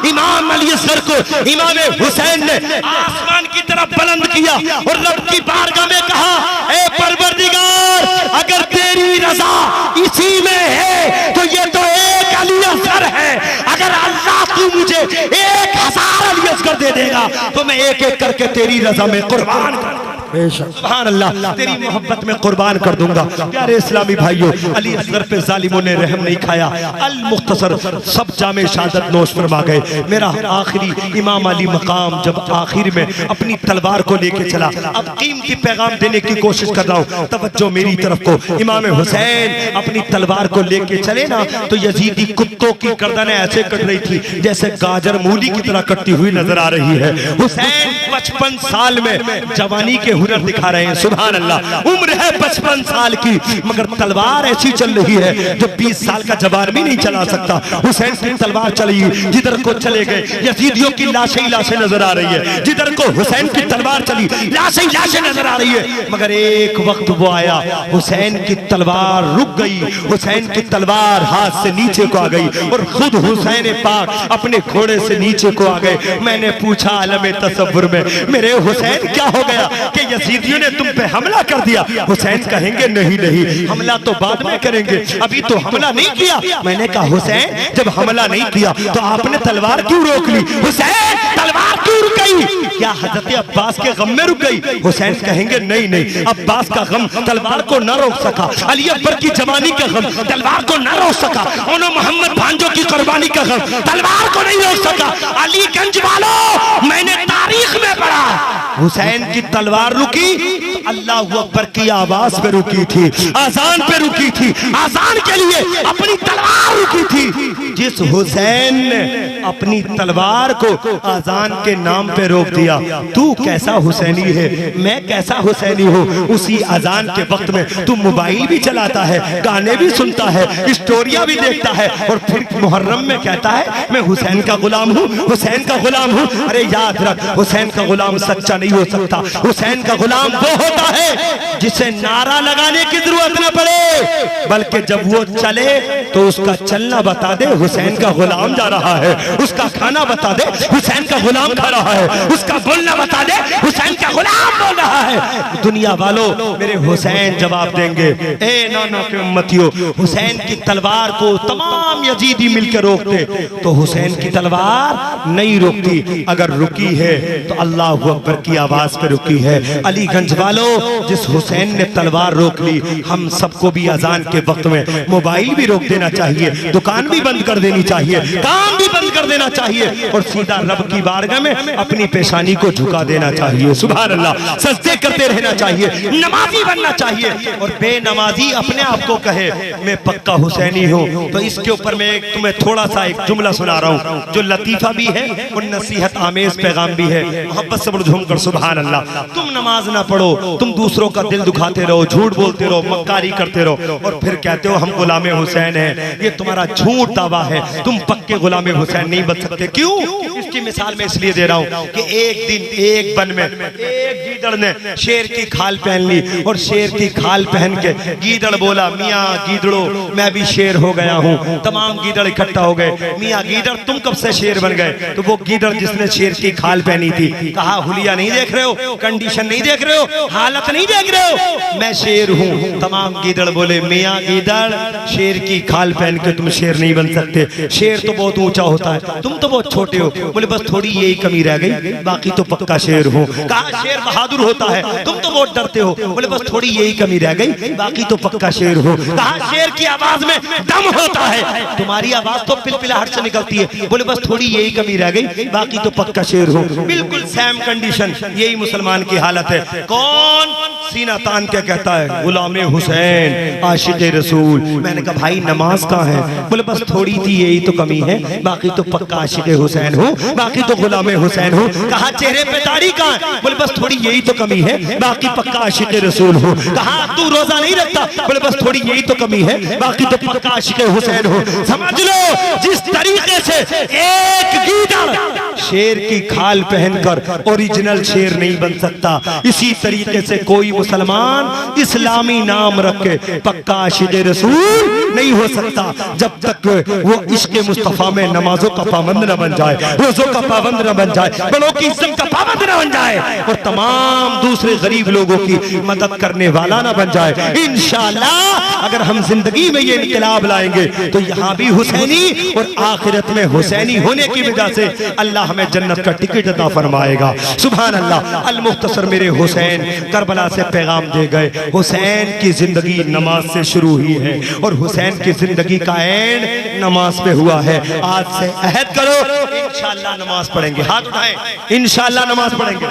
इमाम अली असगर को इमाम हुसैन ने आसमान की तरफ बुलंद किया और रब की बारगाह में कहा, ऐ परवरदिगार अगर तेरी रजा इसी में है तो ये तो एक अली असगर है, अगर अल्लाह तू मुझे 1000 अली असगर दे देगा तो मैं एक एक करके तेरी रजा में कुर्बान कर दूंगा, सुभान अल्लाह, तेरी मोहब्बत में कुर्बान कर दूंगा। प्यारे इस्लामी भाइयों, अली असगर पे जालिमों ने रहम नहीं खाया, अल मुख्तसर सब जामे शहादत नोश फरमा गए। मेरा आखिरी इमाम अली मकाम जब आखिर में अपनी तलवार को लेके चला, अब कीमती पैगाम देने की कोशिश कर रहा हूँ, तवज्जो मेरी तरफ को। इमाम हुसैन अपनी तलवार को लेके चले ना तो यजीदी कुत्तों की गर्दनें ऐसे कट रही थी जैसे गाजर मूली की तरह कटती हुई नजर आ रही है। हुसैन 55 साल में जवानी के हुनर दिखा रहे हैं, सुभान अल्लाह, उम्र है 55 साल की, मगर तलवार ऐसी चल रही है जो 20 साल का जवान भी नहीं चला सकता। हुसैन की तलवार चली, जिधर को चले गए यजीदियों की लाशें ही लाशें नजर आ रही है, जिधर को हुसैन की तलवार चली लाशें ही लाशें नजर आ रही है। मगर एक वक्त वो आया, हुसैन की तलवार रुक गई, हुसैन की तलवार हाथ से नीचे को आ गई और खुद हुसैन पाक अपने घोड़े से नीचे को आ गए। मैंने पूछा आलम तसव्वुर में, मेरे हुसैन क्या हो गया कि यजीदियों ने तुम पे हमला कर दिया। हुसैन कहेंगे नहीं नहीं, हमला तो बाद में करेंगे, अभी तो हमला नहीं किया। मैंने कहा हुसैन जब हमला नहीं किया तो आपने तलवार क्यों रोक ली? हुसैन तलवार क्यों रुक गई? क्या हजरत अब्बास के गम में रुक गई? हुसैन कहेंगे नहीं नहीं, अब्बास का गम तलवार को न रोक सका, अली अकबर की जवानी का गम तलवार को न रोक सका, उन्होंने मोहम्मद भांजो की कुर्बानी का गम तलवार को नहीं रोक सका। अलीगंज वालों, मैंने तारीख में पढ़ा हुसैन की तलवार रुकी तो अल्लाह अकबर की आवाज पे रुकी थी, आजान पे रुकी थी, आजान के लिए अपनी तलवार रुकी थी। जिस हुसैन ने अपनी तलवार को आजान के नाम पे रोक दिया, तू कैसा हुसैनी है, मैं कैसा हुसैनी हूँ। उसी अजान के वक्त में तू मोबाइल भी चलाता है, गाने भी सुनता है, स्टोरियां भी देखता है और फिर मुहर्रम में कहता है मैं हुसैन का गुलाम हूँ, हुसैन का गुलाम हूँ। अरे याद रख, हुसैन का गुलाम सच्चा नहीं हो सकता। हुसैन का गुलाम वो होता है जिसे नारा लगाने की जरूरत न पड़े, बल्कि जब वो चले तो उसका चलना बता दे हुसैन का गुलाम जा रहा है, उसका खाना बता दे हुसैन का गुलाम खा रहा है, उसका बोलना बता दे हुसैन का गुलाम बोल रहा है। दुनिया वालों, मेरे हुसैन जवाब देंगे, ए नाना के उम्मतियों, हुसैन की तलवार को तमाम यजीदी मिलकर रोकते तो हुसैन की तलवार नहीं रुकती। अगर रुकी है तो अल्लाह अकबर की आवाज पे रुकी है। अलीगंज वालों, जिस हुसैन ने तलवार रोक ली, हम सबको भी अजान के वक्त में मोबाइल भी रोक देना चाहिए, दुकान भी बंद कर देनी चाहिए, काम भी बंद कर देना चाहिए और सीधा रब की बारगाह में अपनी पेशानी को झुका देना चाहिए। सुभान अल्लाह, सजदे करते रहना चाहिए, नमाजी बनना चाहिए। और बेनमाजी अपने आप को कहे मैं पक्का हुसैनी हूँ, तो इसके ऊपर मैं तुम्हें थोड़ा सा एक जुमला सुना रहा हूँ जो लतीफा भी है और नसीहत आमेज पैगाम भी है। मोहब्बत से झूम कर सुभान अल्लाह। तुम नमाज ना पढ़ो, तुम दूसरों का दिल दुखाते रहो, झूठ बोलते रहो, मक्कारी करते रहो और फिर कहते हो हम गुलामे हुसैन हैं। ये तुम्हारा झूठ दावा है, तुम पक्के गुलामे हुसैन नहीं बन सकते। क्यों? इसकी मिसाल मैं इसलिए दे रहा हूँ कि एक दिन एक वन में एक गीदड़ ने शेर की खाल पहन ली और शेर की खाल पहन के गीदड़ बोला मियाँ गीदड़ो मैं भी शेर हो गया हूँ। तमाम गीदड़ इकट्ठा हो गए, मियाँ गीदड़ तुम कब से शेर बन गए? तो वो गीदड़ जिसने शेर की खाल पहनी थी कहा हुलिया नहीं देख रहे हो, कंडीशन नहीं देख रहे हो, हालत नहीं देख रहे हो, मैं शेर हूँ। तमाम गीदड़ बोले मियाँ गीदड़ शेर की खाल पहन के तुम शेर नहीं बन सकते, शेर तो बहुत ऊंचा होता है, तुम तो बहुत छोटे हो। बोले बस थोड़ी यही कमी रह गई, बाकी तो पक्का शेर हूँ। कहा शेर बहादुर होता है, तुम तो बहुत डरते हो। बोले बस थोड़ी यही कमी रह गई, बाकी तो पक्का शेर हूँ। कहा शेर की आवाज में दम होता है, तुम्हारी आवाज तो पिलपिलाहट से निकलती है। बोले बस थोड़ी यही कमी रह गई, बाकी तो पक्का शेर हूँ। बिल्कुल सेम कंडीशन, यही मुसलमान की हालत है। कौन सीना तान के कहता है गुलामे हुसैन आशिक रसूल। मैंने कहा भाई नमाज कहाँ है? बोले बस थोड़ी थी यही तो कमी है, बाकी तो पक्का आशिक हुसैन हूँ, बाकी तो गुलामे हुसैन हूँ। कहा चेहरे पे दाढ़ी कहाँ है? बोले बस थोड़ी यही तो कमी है, बाकी पक्का आशिक रसूल हूँ। कहा तू रोजा नहीं रखता? बोले बस थोड़ी यही तो कमी है, बाकी तो पक्का आशिक हुसैन हूँ। समझ लो जिस तरीके से एक गीदड़ शेर की खाल पहनकर ओरिजिनल शेर नहीं बन सकता, इसी तरीके से कोई मुसलमान इस्लामी नाम रख के पक्का आशिक रसूल नहीं हो सकता जब तक वो इश्क मुस्तफा में नमाजों का पाबंद न बन जाए, रोजों का पाबंद न बन जाए, बड़ों की इज्जत का पाबंद न बन जाए और तमाम दूसरे गरीब लोगों की मदद करने वाला न बन जाए। इंशाअल्लाह अगर हम जिंदगी में ये इनकलाब लाएंगे तो यहाँ भी हुसैनी और आखिरत में हुसैनी होने की वजह से अल्लाह हमें जन्नत का टिकट अता फरमाएगा। सुभान अल्लाह। अल मुख्तसर मेरे हुसैन करबला से पैगाम दे गए, हुसैन की जिंदगी नमाज से शुरू हुई है और हुसैन की जिंदगी का एंड नमाज पे हुआ है। आज से अहद करो इंशाअल्लाह नमाज पढ़ेंगे। हाथ उठाएं, इंशाअल्लाह नमाज पढ़ेंगे।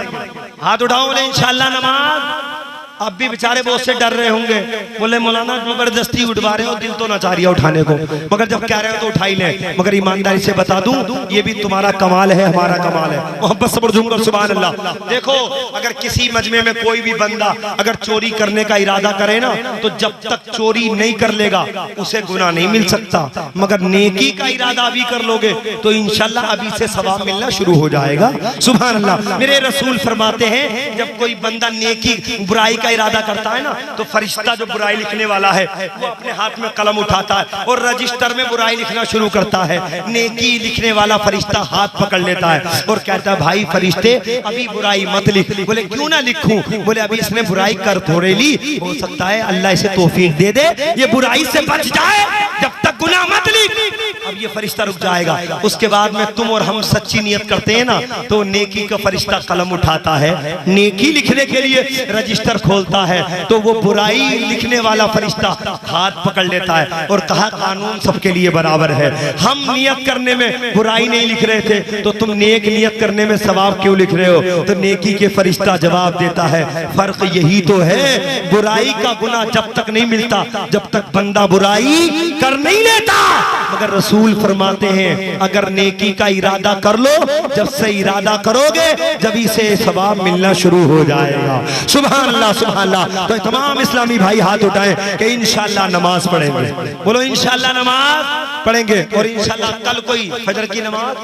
हाथ उठाओ, बोले इंशाअल्लाह नमाज। अब भी बेचारे बहुत से डर रहे होंगे, बोले मौलाना जबरदस्ती उठवा रहे हो, दिल तो ना चाह रही है उठाने को, मगर जब कह रहे हो तो उठा ही लें। मगर ईमानदारी से बता दूं ये भी तुम्हारा कमाल है, हमारा कमाल है। मोहब्बत से बढ़ूंगा सुभान अल्लाह। देखो अगर किसी मजमे में कोई भी बंदा अगर चोरी करने का इरादा करे ना, तो जब तक चोरी नहीं कर लेगा उसे गुनाह नहीं मिल सकता, मगर नेकी का इरादा अभी कर लोगे तो इंशाल्लाह अभी से सवाब मिलना शुरू हो जाएगा। सुभान अल्लाह। मेरे रसूल फरमाते हैं जब कोई बंदा नेकी बुराई का का इरादा करता है ना, तो फरिश्ता जो बुराई लिखने वाला है वो अपने हाथ में कलम उठाता है और रजिस्टर में बुराई लिखना शुरू करता है। नेकी लिखने वाला फरिश्ता हाथ पकड़ लेता है और कहता है भाई फरिश्ते अभी बुराई मत लिख। बोले क्यों ना लिखूं? बोले अभी इसने बुराई कर थोड़े ली, हो सकता है अल्लाह इसे तौफीक दे दे, ये बुराई से बच जाए, जब तक गुनाह मत लिख। अब ये फरिश्ता रुक जाएगा। उसके बाद में तुम और हम सच्ची नियत करते हैं ना, तो नेकी का फरिश्ता कलम उठाता है, नेकी लिखने के लिए रजिस्टर खोलता है, तो वो बुराई लिखने वाला फरिश्ता हाथ पकड़ लेता है और कहा कानून सबके लिए बराबर है। हम नियत करने में बुराई नहीं लिख रहे थे, तो तुम नेक नियत करने में सवाब क्यों लिख रहे हो? तो नेकी के फरिश्ता जवाब देता है फर्क यही तो है, बुराई का गुनाह जब तक नहीं मिलता जब तक बंदा बुराई कर नहीं लेता। मगर रसूल फरमाते हैं अगर नेकी का इरादा कर लो, जब से इरादा करोगे जब से सवाब मिलना शुरू हो जाएगा। सुभान अल्लाह सुभान अल्लाह। तो तमाम इस्लामी भाई हाथ उठाएं कि इंशाअल्लाह नमाज पढ़ेंगे। बोलो इंशाअल्लाह नमाज पढ़ेंगे। और इंशाअल्लाह कल कोई फजर की नमाज,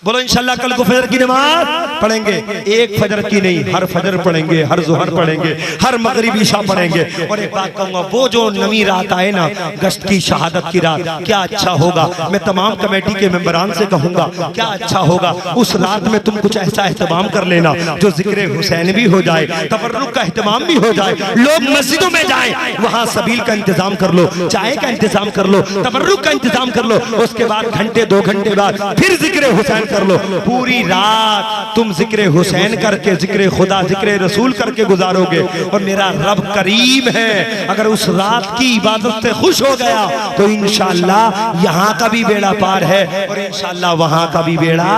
बोलो इंशाअल्लाह कल को फजर की नमाज पढ़ेंगे। एक फजर की नहीं, हर फजर पढ़ेंगे, हर जोहर पढ़ेंगे, हर मगरिब इशा पढ़ेंगे। और एक बात कहूंगा, वो जो नवी रात आए ना, गश्त की शहादत की रात, क्या अच्छा होगा। मैं तमाम कमेटी के मेंबरान से कहूंगा क्या अच्छा होगा उस रात में तुम कुछ ऐसा एहतमाम कर लेना जो जिक्र हुसैन भी हो जाए, तबर्रुक का एहतमाम भी हो जाए, लोग मस्जिदों में जाए, वहां सबील का इंतजाम कर लो, चाय का इंतजाम कर लो, तबर्रुक का इंतजाम कर लो। उसके बाद घंटे 2 घंटे बाद फिर जिक्र हुसैन कर लो। पूरी रात तुम जिक्र हुसैन करके, जिक्र खुदा, जिक्र रसूल करके गुजारोगे। और मेरा रब करीम है, अगर उस रात की इबादत से खुश हो गया तो इंशाअल्लाह यहाँ का भी बेड़ा पार है और इंशाअल्लाह वहाँ का भी बेड़ा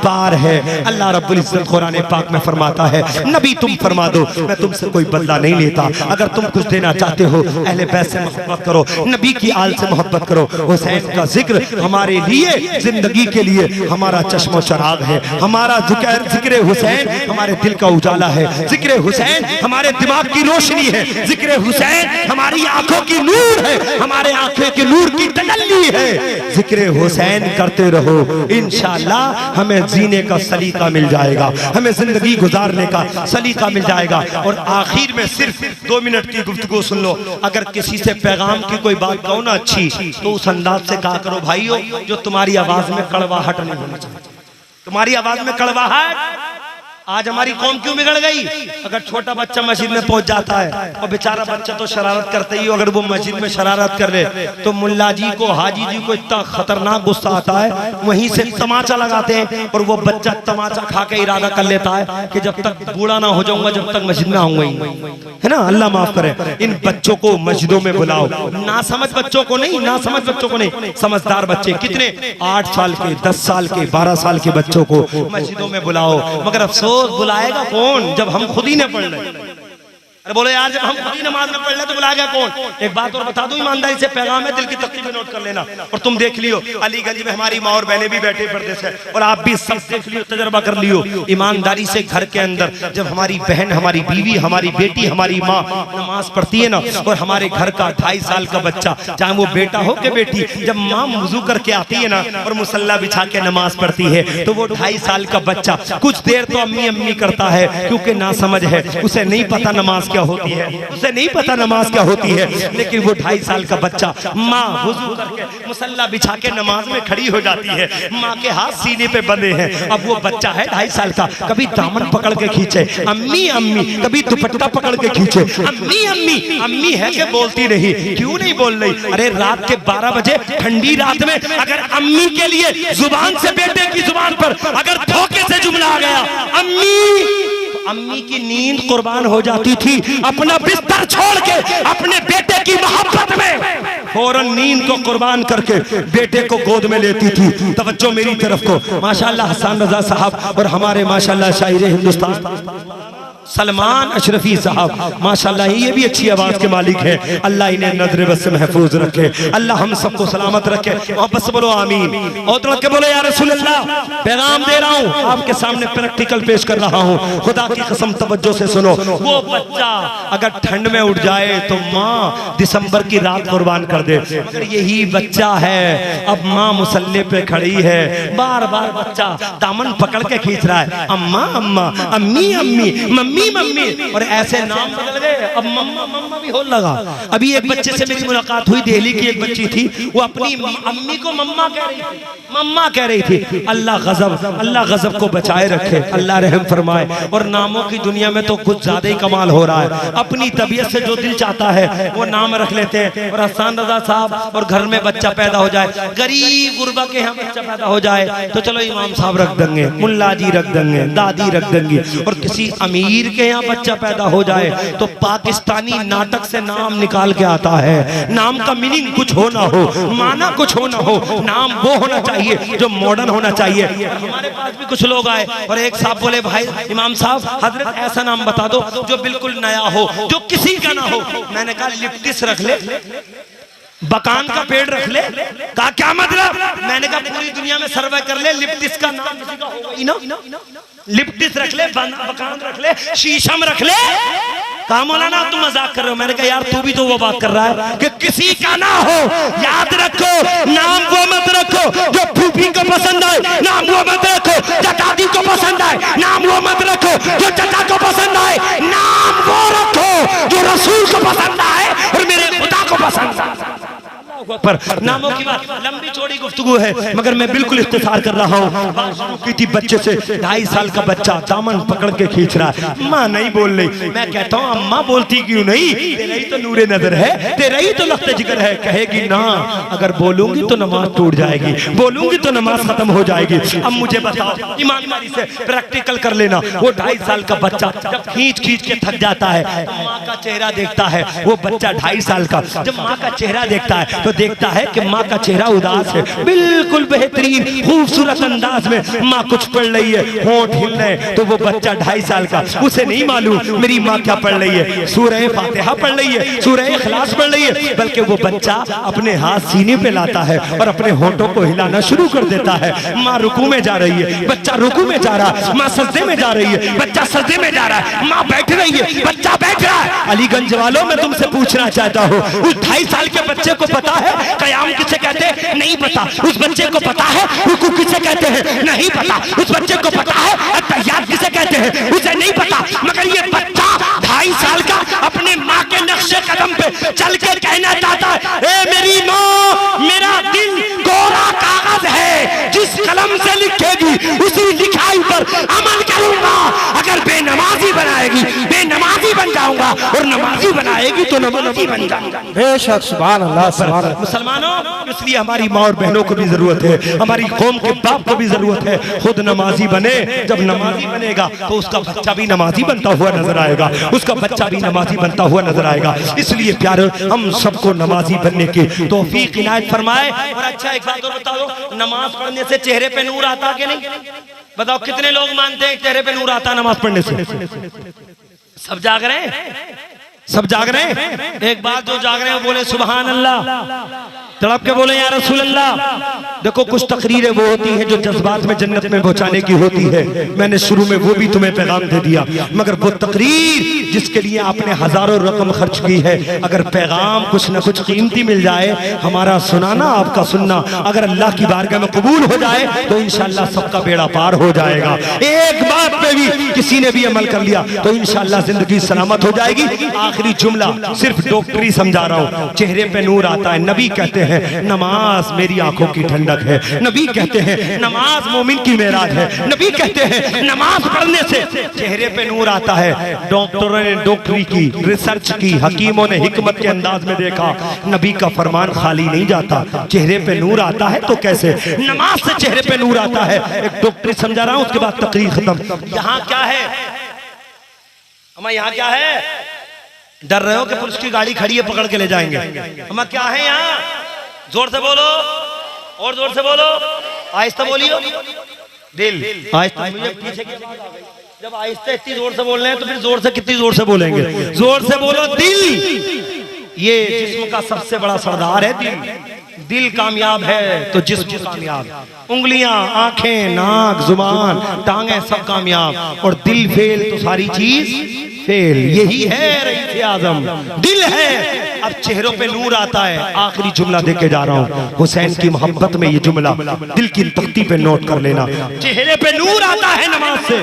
पार है। अल्लाह रब्बुल इज्जत कुरान पाक में फरमाता है नबी तुम फरमा दो मैं तुमसे कोई बदला नहीं लेता। अगर तुम कुछ देना चाहते हो अहले बैत से मोहब्बत करो, नबी की आल से मोहब्बत करो। हुसैन का जिक्र हमारे लिए जिंदगी के लिए हमारा चश्मा चराग है, हमारा जिक्र हुसैन हमारे दिल का उजाला है, जिक्र हुसैन हमारे दिमाग की रोशनी है, जिक्र हुसैन हमारी आंखों की नूर है, हमारे आंखें की नूर की तजल्ली है। जिक्र हुसैन करते रहो, इंशाअल्लाह हमें जीने का सलीका मिल जाएगा, हमें जिंदगी गुजारने का सलीका मिल जाएगा। और आखिर में सिर्फ 2 मिनट की गुफ्तगू सुन लो। अगर किसी से पैगाम की कोई बात कहो ना अच्छी, तो उस अंदाज से कहा करो भाइयों जो तुम्हारी आवाज में कड़वाहट नहीं होनी चाहिए। तुम्हारी आवाज में कड़वाहट, आज हमारी कौम क्यों बिगड़ गई? अगर छोटा बच्चा मस्जिद में पहुंच जाता है और बेचारा बच्चा तो शरारत करते ही, अगर वो मस्जिद में शरारत कर ले तो मुल्ला जी को, हाजी जी को इतना खतरनाक गुस्सा आता है, वहीं से तमाचा लगाते हैं और वो बच्चा तमाचा खा के इरादा कर लेता है कि जब तक बूढ़ा ना हो जाऊंगा जब तक मस्जिद में आऊंगा ही, है ना। अल्लाह माफ करे। इन बच्चों को मस्जिदों में बुलाओ, ना समझ बच्चों को नहीं, ना समझ बच्चों को नहीं, समझदार बच्चे कितने 8 साल के, 10 साल के, 12 साल के बच्चों को मस्जिदों में बुलाओ। मगर अफसोस बुलाएगा कौन जब हम खुद ही न पढ़ रहे? अरे बोलो यार, जब हम खुद ही नमाज में पढ़ ले तो बुलाएगा कौन? एक बात और बता दूं, ईमानदारी से पैगाम है, दिल की तकलीफ नोट कर लेना। और तुम देख लियो अली गली में हमारी माँ और बहनें भी बैठे पर्दे से, और आप भी सब देख लियो, तजर्बा कर लियो ईमानदारी से। घर के अंदर जब हमारी बहन, हमारी बीवी, हमारी बेटी, हमारी माँ नमाज पढ़ती है ना, और हमारे घर का 2.5 साल का बच्चा, चाहे वो बेटा हो कि बेटी, जब माँ वुजू करके आती है ना और मुसल्ला बिछा के नमाज पढ़ती है, तो वो 2.5 साल का बच्चा कुछ देर तो अम्मी अम्मी करता है, क्योंकि ना समझ है, उसे नहीं पता नमाज क्या होती है, उसे नहीं पता नमाज क्या होती है। लेकिन वो 2.5 साल का बच्चा, माँ वुजू करके मुसल्ला बिछा के नमाज में खड़ी हो जाती है, माँ के हाथ सीने पे बंधे हैं। अब वो बच्चा है 2.5 साल का, कभी दामन पकड़ के खींचे अम्मी अम्मी, कभी दुपट्टा पकड़ के खींचे अम्मी अम्मी। अम्मी है कि बोलती नहीं, क्यों नहीं बोल रही? अरे रात के 12 बजे ठंडी रात में अगर अम्मी के लिए जुबान से बेटे की जुबान पर अगर धोखे से जुमला आ गया अम्मी, अम्मी की नींद कुर्बान हो जाती थी। अपना बिस्तर छोड़ के अपने बेटे की मोहब्बत में फौरन नींद को कुर्बान करके बेटे को गोद में लेती थी। तवज्जो मेरी तरफ को। माशाल्लाह हसन रजा साहब और हमारे माशाल्लाह शायर हिंदुस्तान सलमान अशरफी साहब माशाल्लाह ये भी अच्छी आवाज के मालिक हैं। अल्लाह इन्हें नजर बस से महफूज रखे, अल्लाह हम सबको सलामत रखे। वापस बोलो आमीन। और के बोलो या रसूल अल्लाह। पैगाम दे रहा हूँ आपके सामने, प्रैक्टिकल पेश कर रहा हूँ, खुदा की कसम तवज्जो से सुनो। वो बच्चा अगर ठंड में उठ जाए तो माँ दिसंबर की रात कुर्बान कर दे, मगर यही बच्चा है अब माँ मुसल्ले पे खड़ी है, बार बार बच्चा दामन पकड़ के खींच रहा है, अम्मा अम्मा, अम्मी अम्मी, मम्मी मम्मी मम्मी, और ऐसे नाम बदल गए, अब मम्मा मम्मा भी हो लगा। अभी एक बच्चे से मेरी मुलाकात हुई, दिल्ली की एक बच्ची थी, वो अपनी अम्मी को मम्मा कह रही थी, मम्मा कह रही थी। अल्लाह गजब को बचाए रखे, अल्लाह रहम फरमाए। और नामों की दुनिया में तो कुछ ज्यादा ही कमाल हो रहा है। अपनी तबीयत से जो दिल चाहता है वो नाम रख लेते हैं। और हसन रजा साहब और घर में बच्चा पैदा हो जाए, गरीब गुरबा के यहाँ बच्चा पैदा हो जाए तो चलो इमाम साहब रख देंगे, मुल्ला जी रख देंगे, दादी रख देंगे। और किसी अमीर के यहाँ बच्चा पैदा हो जाए तो पाकिस्तानी नाटक से नाम निकाल के आता है। नाम का मीनिंग कुछ हो ना हो, माना कुछ हो ना हो, नाम वो होना चाहिए जो मॉडर्न होना चाहिए। हमारे पास भी कुछ लोग आए और एक साहब बोले, भाई इमाम साहब हजरत ऐसा नाम बता दो जो बिल्कुल नया हो, जो किसी का ना हो। मैंने कहा लिप्टिस रख ले, बकान का पेड़ रख ले। कहा क्या मतलब? मैंने कहा पूरी दुनिया में सर्वे कर ले, लिप्टिस का नाम किसी का होगा ही ना। लिप्टिस रख ले, बकान रख ले, शीशम रख ले। कहा मौलाना तुम मजाक कर रहे हो? मैंने कहा यार तू भी तो वो बात कर रहा है कि किसी का ना हो। याद रखो, नाम वो मत रखो जो फूफी को पसंद आए, नाम वो मत रखो जो दादी को पसंद आए, नाम वो मत रखो जो चाचा को पसंद आए, नाम वो रखो जो रसूल को पसंद आए और मेरे खुदा को पसंद आए। पर नामों की बात लंबी चौड़ी गुफ्तगू है, मगर मैं बिल्कुल इख्तिसार कर रहा हूँ। बात शुरू की थी बच्चे से, 2.5 साल का बच्चा दामन पकड़ के खींच रहा है, माँ नहीं बोल रही। मैं कहता हूँ अम्मा बोलती क्यों नहीं? तेरा ही तो नूरे नजर है, तेरा ही तो लख्त जिगर है। कहेगी ना, अगर बोलूंगी तो नमाज टूट जाएगी, बोलूंगी तो नमाज खत्म हो जाएगी। अब मुझे बताओ, ईमानदारी से प्रैक्टिकल कर लेना। वो 2.5 साल का बच्चा जब खींच खींच के थक जाता है, माँ का चेहरा देखता है। वो बच्चा 2.5 साल का जब माँ का चेहरा देखता है तो देखता है कि माँ का चेहरा उदास है, बिल्कुल बेहतरीन खूबसूरत अंदाज में माँ कुछ पढ़ रही है, होंठ हिल रहे, तो वो बच्चा 2.5 साल का, उसे नहीं मालूम मेरी माँ क्या पढ़ रही है, सूरह फातिहा पढ़ रही है, सूरह इखलास पढ़ रही है, बल्कि वो बच्चा अपने हाथ सीने पे लाता है और अपने होंठों को हिलाना शुरू कर देता है। माँ रुकू में जा रही है, बच्चा रुकू में जा रहा है, माँ सजदे में जा रही है, बच्चा सजदे में जा रहा है, माँ बैठ रही है, बच्चा बैठ रहा है। अलीगंज वालों, मैं तुमसे पूछना चाहता हूँ, उस 2.5 साल के बच्चे को पता है कयाम किसे कहते हैं? नहीं पता। उस बच्चे को पता है रुकू किसे कहते हैं? नहीं पता। उस बच्चे को पता है तैयार किसे कहते हैं? उसे नहीं पता। मगर ये बच्चा 2.5 साल का अपने माँ के नक्शे कदम पे चल के कहना चाहता है, ए मेरी माँ, मेरा दिल कोरा कागज है, जिस कलम से लिखेगी उसी लिखाई पर अमल करूंगा। अगर बेनमाजी बनाएगी बेनमाजी बन जाऊंगा, और नमाजी बनाएगी तो नमाजी बन जाऊंगा। बेशक सुभान अल्लाह, सुभान अल्लाह। मुसलमानों, इसलिए हमारी माँ और बहनों को भी जरूरत है, हमारी कौम के बाप को भी जरूरत है, खुद नमाजी बने। जब नमाजी बनेगा तो उसका बच्चा भी नमाजी बनता हुआ नजर आएगा, उसका बच्चा भी नमाजी बनता हुआ नजर आएगा। इसलिए प्यारे, हम सबको नमाजी बनने की तौफीक इनायत फरमाए। और अच्छा एक बात और बता दो, नमाज पढ़ने से चेहरे पे नूर आता कि नहीं? बताओ कितने लोग मानते हैं चेहरे पे नूर आता नमाज पढ़ने से? सब जाग रहे हैं, सब जाग रहे हैं। एक बात जो जाग रहे हैं बोले सुभान अल्लाह, तड़प के बोले या रसूल अल्लाह। देखो कुछ तकरीरें वो होती हैं जो जज्बात में जन्नत में पहुंचाने की होती है, मैंने शुरू में वो भी तुम्हें पैगाम दे दिया। मगर वो तकरीर जिसके लिए आपने हजारों रकम खर्च की है, अगर पैगाम कुछ न कुछ कीमती मिल जाए, हमारा सुनाना आपका सुनना अगर अल्लाह की बारगाह में कबूल हो जाए तो इंशाअल्लाह सबका बेड़ा पार हो जाएगा। एक बात पे भी किसी ने भी अमल कर लिया तो इंशाअल्लाह जिंदगी सलामत हो जाएगी। आखिरी जुमला सिर्फ डॉक्टरी समझा रहा हूँ, चेहरे पे नूर आता है। नबी कहते हैं नमाज मेरी आंखों की ठंडक है, नबी कहते हैं नमाज मोमिन की मेराज है, नबी कहते हैं नमाज पढ़ने से चेहरे पे नूर आता है। डॉक्टरों ने डॉक्टरी की, रिसर्च की, हकीमों ने हिकमत के अंदाज में देखा, नबी का फरमान खाली नहीं जाता। चेहरे पे नूर आता है तो कैसे? नमाज से चेहरे पे नूर आता है। एक डॉक्टरी समझा रहा हूं, उसके बाद तकरीर खत्म। यहाँ क्या है हमारे, यहाँ क्या है? डर रहे हो कि पुलिस की गाड़ी खड़ी है पकड़ के ले जाएंगे? हमारा क्या है यहाँ? जोर से बोलो, और जोर से बोलो, आहिस्ता बोलियो। दिल आहिस्ता, मुझे पीछे की आवाज आ गई। जब आहिस्ता इतनी जोर से बोल रहे हैं तो फिर जोर से कितनी जोर से बोलेंगे? जोर से बोलो। दिल ये जिस्म का सबसे बड़ा सरदार है। दिल, दिल कामयाब है तो जिस्म कामयाब। उंगलियां, आंखें, नाक, जुबान, टांगे सब कामयाब, और दिल फेल तो सारी चीज फेल। यही है रईस आज़म, दिल है अब चेहरों पे नूर आता है। आखिरी जुमला देके जा रहा हूँ हुसैन की मोहब्बत में, ये जुमला दिल की तख्ती पे नोट कर लेना। चेहरे पे नूर आता है नमाज से,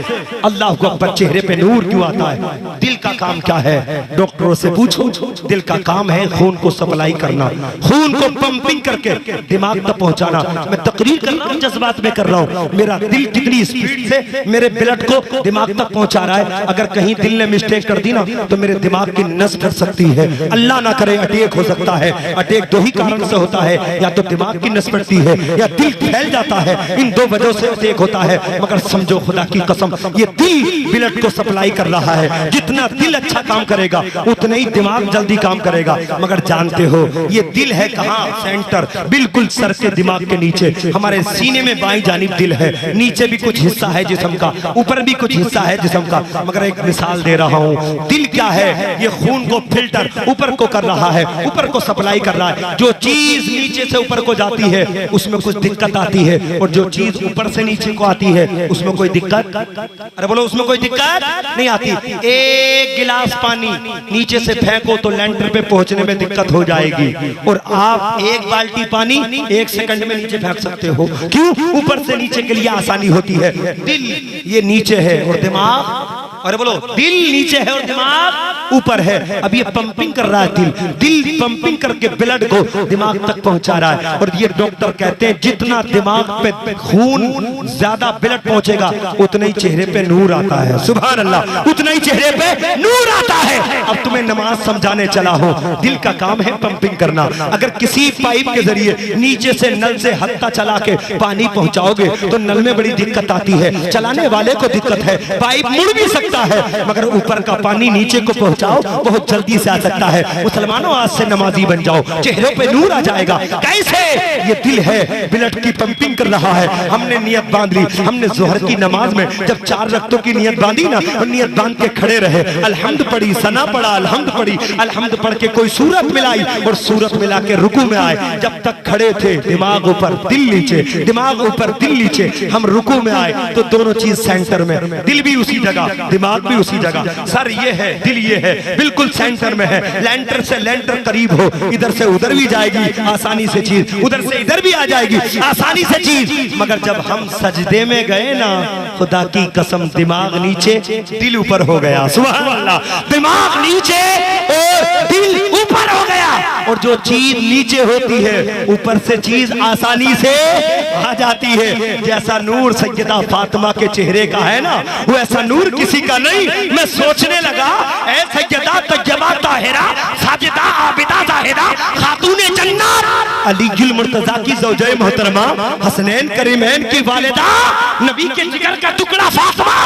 अल्लाह को अकबर, चेहरे पे नूर क्यों आता है? दिल का काम क्या है? डॉक्टरों से पूछो, दिल का काम है खून को सप्लाई करना, खून को पंपिंग करके दिमाग तक पहुंचाना। मैं तकरीर कर रहा हूँ, जज्बात में कर रहा हूँ, मेरा दिल कितनी स्पीड से मेरे ब्लड को दिमाग तक पहुंचा रहा है। अगर कहीं दिल ने मिस्टेक कर दी ना तो मेरे दिमाग की नस फट सकती है, अल्लाह ना करे अटैक हो सकता है। अटैक दो ही कारण से होता है, या तो दिमाग की नस फटती है या दिल फैल जाता है, इन दो वजहों से अटैक होता है। मगर समझो खुदा की कसम, ये दिल ब्लड को सप्लाई कर रहा है। जितना दिल अच्छा काम करेगा उतना ही दिमाग जल्दी काम करेगा। मगर जानते हो ये दिल है कहाँ? सेंटर, बिल्कुल सर के दिमाग के नीचे, हमारे सीने में बाईं जानिब दिल है। नीचे भी कुछ हिस्सा है जिस्म का, ऊपर भी कुछ हिस्सा है जिस्म का। मगर एक मिसाल दे रहा हूँ, दिल क्या है? ये खून को फिल्टर ऊपर को कर रहा है, ऊपर को सप्लाई कर रहा है। जो चीज नीचे से ऊपर को जाती है उसमें कुछ दिक्कत आती है, और जो चीज ऊपर से नीचे को आती है उसमें कोई दिक्कत, अरे बोलो, उसमें कोई दिक्कत नहीं आती। एक गिलास पानी नीचे से फेंको तो लेंटर पे पहुंचने में दिक्कत हो जाएगी, और आप एक बाल्टी पानी 1 सेकंड में नीचे फेंक सकते हो। क्यों? ऊपर से नीचे के लिए आसानी होती है। दिल ये नीचे है और दिमाग, अरे बोलो, दिल नीचे है और दिमाग ऊपर है। अब ये पंपिंग कर रहा है, दिल पंपिंग करके ब्लड को दिमाग तक पहुंचा रहा है। और ये डॉक्टर कहते हैं जितना दिमाग पे खून ज्यादा ब्लड पहुंचेगा उतना ही चेहरे पे नूर आता है। सुभान अल्लाह, उतना ही चेहरे पे नूर आता है। अब तुम्हें नमाज समझाने चला हूं, दिल का काम है पंपिंग करना। अगर किसी पाइप के जरिए नीचे से नल से हत्ता चला के पानी पहुंचाओगे तो नल में बड़ी दिक्कत आती है, चलाने वाले को दिक्कत है, पाइप मुड़ भी सकता है, मगर ऊपर का पानी नीचे को पहुंचाओ बहुत जल्दी से आ सकता है। मुसलमानों, आज से नमाजी बन जाओ, चेहरों पे नूर आ जाएगा। कैसे? ये दिल है, ब्लड की पंपिंग कर रहा है। हमने नियत बांध ली, हमने जोहर की नमाज में जब 4 रक्तों की नियत बांधी ना, और नियत बांध के खड़े रहे, अल्हम्द पढ़ी, सना पढ़ा, अल्हम्द पढ़ी, अल्हम्द पढ़ के कोई सूरत मिलाई और सूरत मिला के रुकू में आए। जब तक खड़े थे दिमाग ऊपर दिल नीचे, दिमाग ऊपर दिल नीचे, हम रुकू में आए तो दोनों चीज सेंटर में, दिल भी उसी जगह, दिमाग भी उसी जगह। सर ये है, दिल ये है, बिल्कुल सेंटर में है। लेंटर से लेंटर करीब हो, इधर से उधर भी जाएगी आसानी से चीज, उधर से इधर भी आ जाएगी आसानी से चीज। मगर जब हम सजदे में गए ना, खुदा की कसम, दिमाग नीचे दिल ऊपर हो गया। सुभान अल्लाह, दिमाग नीचे और दिल ऊपर हो गया। और जो चीज नीचे होती है ऊपर से चीज आसानी से आ जाती है। जैसा नूर सैयदा फातिमा के चेहरे का है ना, वैसा नूर किसी का नहीं। मैं सोचने लगा, ऐ सैयदा तय्यबा ताहिरा, साजिदा आबिदा जाहिदा, खातूने जन्नत, अलीजुल मुर्तजा की ज़ौजे मोहतरमा, हसनैन करीमैन की वालिदा, नबी के जिगर का टुकड़ा फातिमा,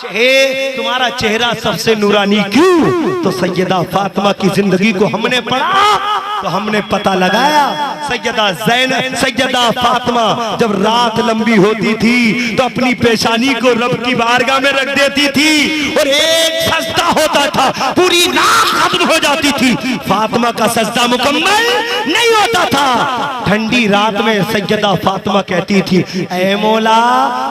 तुम्हारा चेहरा सबसे नूरानी क्यों? तो सैयदा फातिमा की जिंदगी को हमने पढ़ा तो हमने पता लगाया। सैयदा फातिमा जब रात लंबी होती थी तो अपनी पेशानी को रब की बारगाह में रख देती थी, और एक सजदा होता था, पूरी रात खत्म हो जाती थी, फातिमा का सजदा मुकम्मल नहीं होता था। ठंडी रात में सैयदा फातिमा कहती थी, ऐ मौला,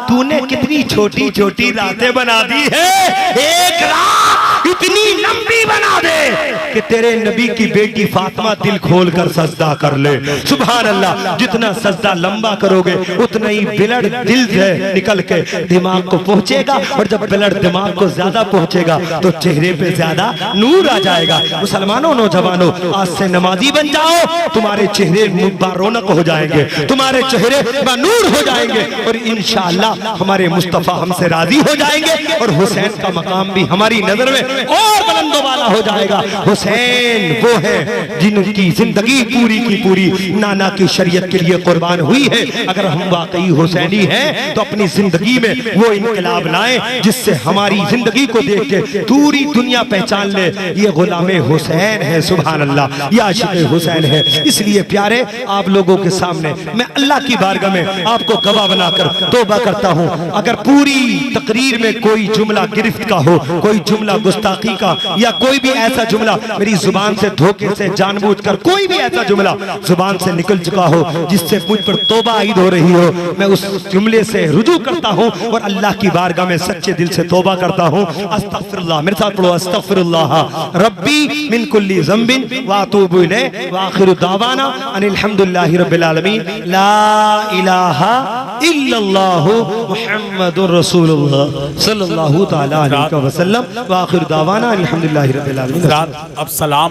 तूने कितनी छोटी छोटी रातें बना दी है, एक रात इतनी लंबी बना दे कि तेरे नबी की बेटी फातिमा दिल खोल कर सजदा कर ले। सुभान अल्लाह, जितना सजदा लंबा करोगे उतना ही ब्लड दिल से निकल के दिमाग को पहुंचेगा, और जब ब्लड दिमाग को ज्यादा पहुंचेगा तो चेहरे पे ज्यादा नूर आ जाएगा। मुसलमानों, नौजवानों, आज से नमाजी बन जाओ, तुम्हारे चेहरे बारौनक हो जाएंगे, तुम्हारे चेहरे बानूर हो जाएंगे, और इंशाअल्लाह हमारे मुस्तफा हमसे राजी हो जाएंगे, और हुसैन का मकाम भी हमारी नजर में और बुलंदो वाला हो जाएगा। हुसैन वो है जिनकी जिंदगी पूरी की पूरी नाना की शरीयत के लिए कुर्बान हुई है। अगर हम वाकई हुसैनी हैं तो अपनी जिंदगी में वो इनकलाब लाएं जिससे हमारी जिंदगी को देख के पूरी दुनिया पहचान ले, ये गुलामे हुसैन है। सुभान अल्लाह, ये आशिक़े हुसैन है। इसलिए प्यारे, आप लोगों के सामने मैं अल्लाह की बारगाह में आपको गवाह बनाकर तौबा करता हूँ, अगर पूरी तकरीर में कोई जुमला गिरफ्त का हो, कोई जुमला गुस्ताखी का या कोई भी ऐसा जुमला मेरी जुबान से धोखे से जानबूझकर कोई भी ऐसा जुमला जुबान से निकल चुका हो जिससे मुझ पर तौबा ईद हो रही हो, मैं उस जुमले से रुजू करता हूं और अल्लाह की बारगाह में सच्चे दिल से तौबा करता हूं। अस्तगफिरुल्लाह, मेरे साथ पढ़ो, अस्तगफिरुल्लाह रब्बी मिन कुल्ली ज़ंबिन व अतूबु इलैहि व आखिरु दावाना अनिल हम्दुलिल्लाहि रब्बिल आलमीन ला इलाहा इल्लल्लाहु मुहम्मदुर रसूलुल्लाह सल्लल्लाहु तआला अलैहि वसल्लम व आखिरु दावाना अनिल हम्दुलिल्लाहि रब्बिल आलमीन। अब सलाम